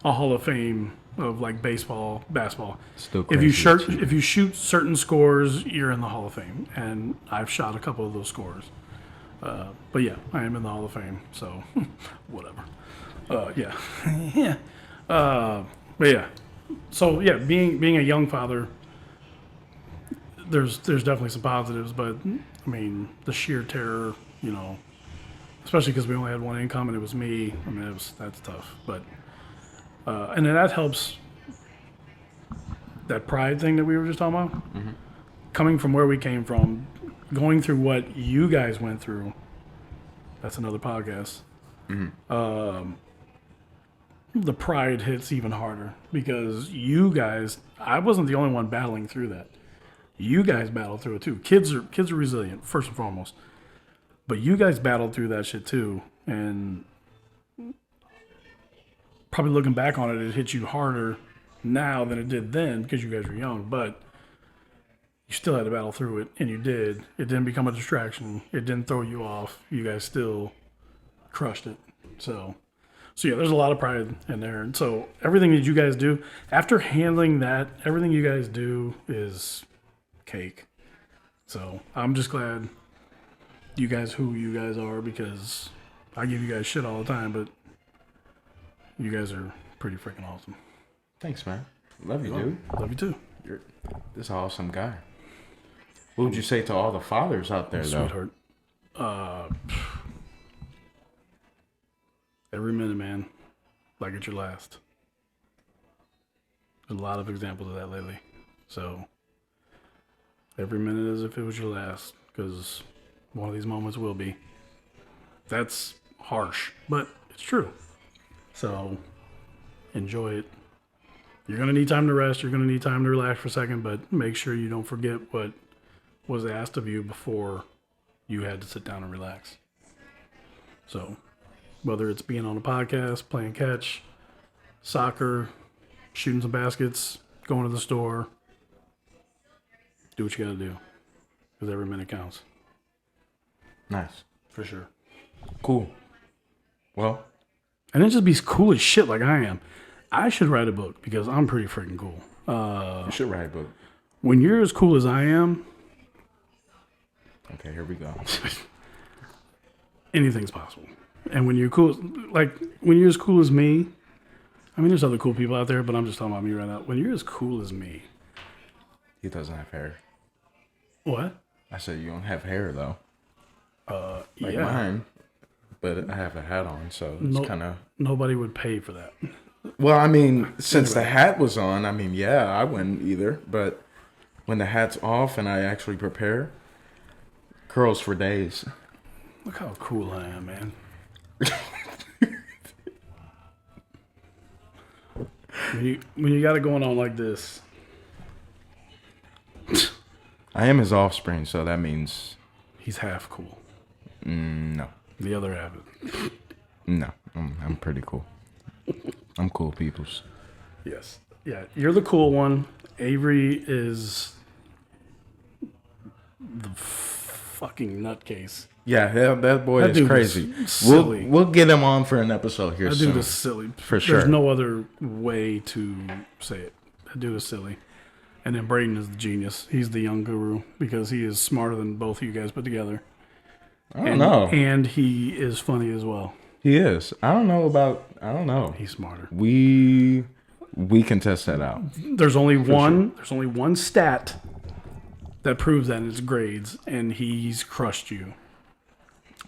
a Hall of Fame of like baseball, basketball. Still If you crazy. if you shoot certain scores, you're in the Hall of Fame, and I've shot a couple of those scores. But yeah, I am in the Hall of Fame, so whatever. Yeah, yeah. But yeah, so yeah, being a young father, there's definitely some positives, but the sheer terror, especially because we only had one income and it was me. That's tough, but and then that helps. That pride thing that we were just talking about, coming from where we came from, going through what you guys went through. That's another podcast. The pride hits even harder because you guys, I wasn't the only one battling through that. You guys battled through it too. Kids are resilient, first and foremost. But you guys battled through that shit too. And probably looking back on it, it hit you harder now than it did then because you guys were young. But you still had to battle through it, and you did. It didn't become a distraction. It didn't throw you off. You guys still crushed it. So yeah, there's a lot of pride in there. And so everything that you guys do, after handling that, everything you guys do is cake. So I'm just glad you guys are because I give you guys shit all the time, but you guys are pretty freaking awesome. Thanks, man. Love you, dude. Love you too. You're this awesome guy. What would you say to all the fathers out there, though? Sweetheart. Every minute, man, like it's your last. There's a lot of examples of that lately. So every minute as if it was your last, because one of these moments will be. That's harsh, but it's true. So enjoy it. You're going to need time to rest. You're going to need time to relax for a second, but make sure you don't forget what was asked of you before you had to sit down and relax. So whether it's being on a podcast, playing catch, soccer, shooting some baskets, going to the store, do what you got to do because every minute counts. Nice. For sure. Cool. Well. And then just be cool as shit like I am. I should write a book because I'm pretty freaking cool. You should write a book. When you're as cool as I am, Okay, here we go. anything's possible. And when you're cool, like when you're as cool as me, I mean, there's other cool people out there, but I'm just talking about me right now. When you're as cool as me, He doesn't have hair. what? I said you don't have hair though. Like Yeah, mine, but I have a hat on, so it's No- kind of. nobody would pay for that. Well, I mean, since the hat was on, I mean, yeah, I wouldn't either. But when the hat's off and I actually prepare, curls for days. Look how cool I am, man. when you got it going on like this, I am his offspring, so that means he's half cool. no, The other half, no. I'm pretty cool. I'm cool, peoples. yes, yeah, you're the cool one. Avery is the fucking nutcase. Yeah, that boy That is dude crazy. is silly. We'll get him on for an episode here That soon. dude is silly. For sure. There's no other way to say it. That dude is silly. And then Braden is the genius. He's the young guru because he is smarter than both of you guys put together. I don't know. And he is funny as well. He is. I don't know. He's smarter. We can test that out. There's only one stat that proves that in his grades, and he's crushed you.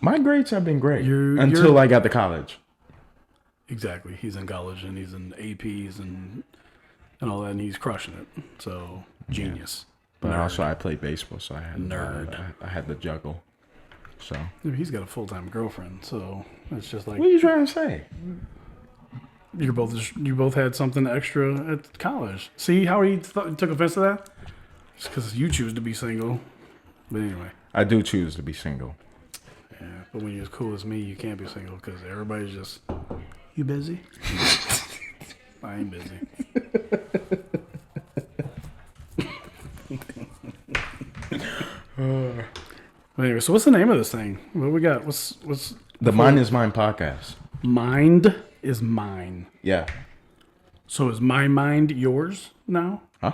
My grades have been great You're- until I got to college. Exactly. He's in college and he's in APs and all that, and he's crushing it. So genius. But also I played baseball, so I had Nerd. I had to juggle. So He's got a full-time girlfriend, so it's just like what are you trying to say? you both had something extra at college. See how he took offense to that? Just because you choose to be single. But anyway, I do choose to be single. yeah. But when you're as cool as me, you can't be single because everybody's just, you busy? I ain't busy. But anyway, so what's the name of this thing? What we got? What's The Mine is Mine podcast. Mind is mine. Yeah. So is my mind yours now? Huh?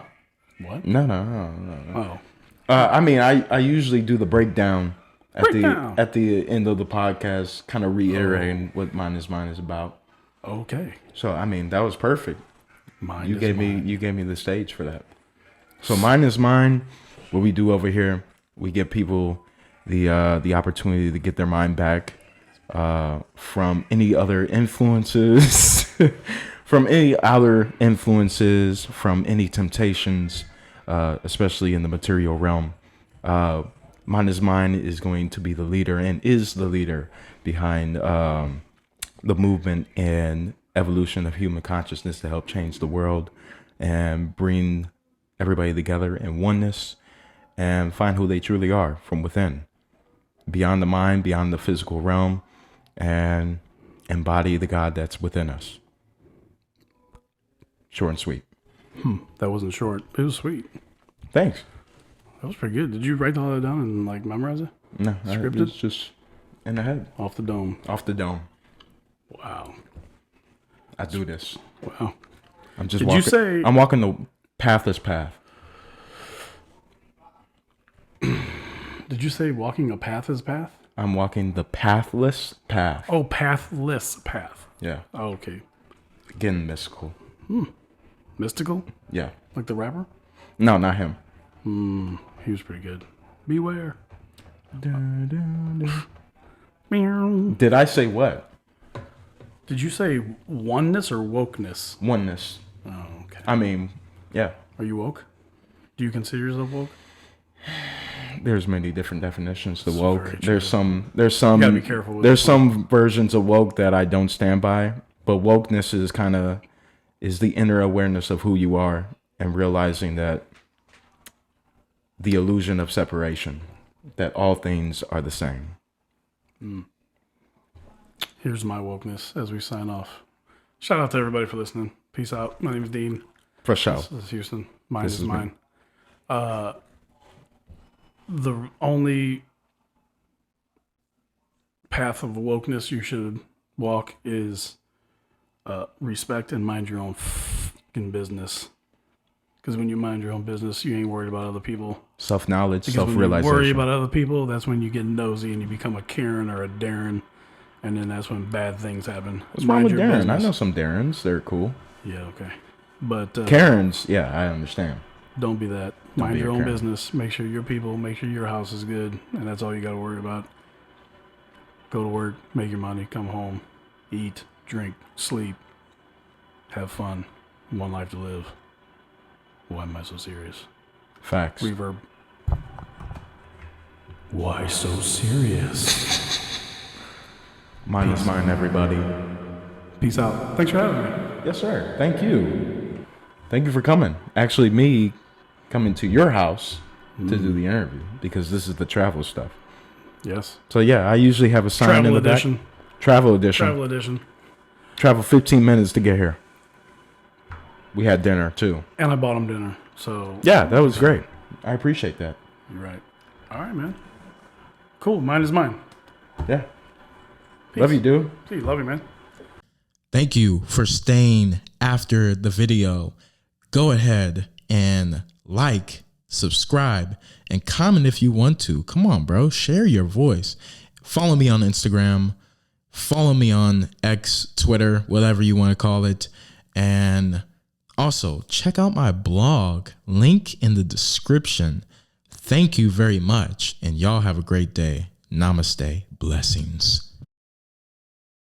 What? No. Oh, I mean, I usually do the breakdown at Breakdown. the at the end of the podcast, kind of reiterating what Mine is Mine is about. okay. So I mean, that was perfect. Mind You is gave mine. me the stage for that. So Mine is Mine. What we do over here, we give people the opportunity to get their mind back from any other influences, from any temptations, especially in the material realm. Mine is Mine is going to be the leader and is the leader behind the movement and evolution of human consciousness to help change the world and bring everybody together in oneness and find who they truly are from within, beyond the mind, beyond the physical realm, and embody the God that's within us. Short and sweet. That wasn't short. It was sweet. Thanks. That was pretty good. Did you write all that down and like memorize it? No, Scripted? it's just in the head, Off the dome. off the dome. Wow. I do this. Wow. I'm just Did walking. you say- I'm walking the pathless path. Did you say walking a path is path? I'm walking the pathless path. Oh, pathless path. Yeah, Oh, okay. getting mystical. Mystical? Yeah. Like the rapper? No, not him. He was pretty good. Beware. Meow. Did I say what? Did you say oneness or wokeness? Oneness. Oh, okay. I mean, yeah. Are you woke? Do you consider yourself woke? There's many different definitions to very woke. true. There's some gotta be careful with there's this some versions of woke that I don't stand by, but wokeness is the inner awareness of who you are and realizing that the illusion of separation, that all things are the same. Here's my wokeness as we sign off. Shout out to everybody for listening. Peace out. My name is Dean. For sure. This is Houston. Mine This is is me. mine. The only path of wokeness you should walk is respect and mind your own fucking business. Because when you mind your own business, you ain't worried about other people. Self-knowledge, Because when you self-realization. worry about other people, that's when you get nosy and you become a Karen or a Darren, and then that's when bad things happen. What's wrong with Darren? I know some Darrens. They're cool. Yeah, okay. But Karens, yeah, I understand. don't be that. Don't Mind be your a own Karen. business. Make sure your people, make sure your house is good, and that's all you got to worry about. Go to work, make your money, come home, eat, drink, sleep, have fun. One life to live. Why am I so serious? Facts. Reverb. Why so serious? Mine is mine, everybody. Peace out. Thanks for having me. Yes, sir. Thank you. Thank you for coming. Actually, me coming to your house to do the interview because this is the travel stuff. Yes. So yeah, I usually have a sign Travel in the edition. back. Travel edition. Travel edition. Travel 15 minutes to get here. We had dinner too. And I bought him dinner. So Yeah, that was great. I appreciate that. you're right. All right, man. Cool. Mine is mine. Yeah. Peace. Love you, dude. Hey, love you, man. Thank you for staying after the video. Go ahead and like, subscribe, and comment if you want to. Come on, bro. Share your voice. Follow me on Instagram. Follow me on X, Twitter, whatever you want to call it. And also, check out my blog. Link in the description. Thank you very much. And y'all have a great day. Namaste. Blessings.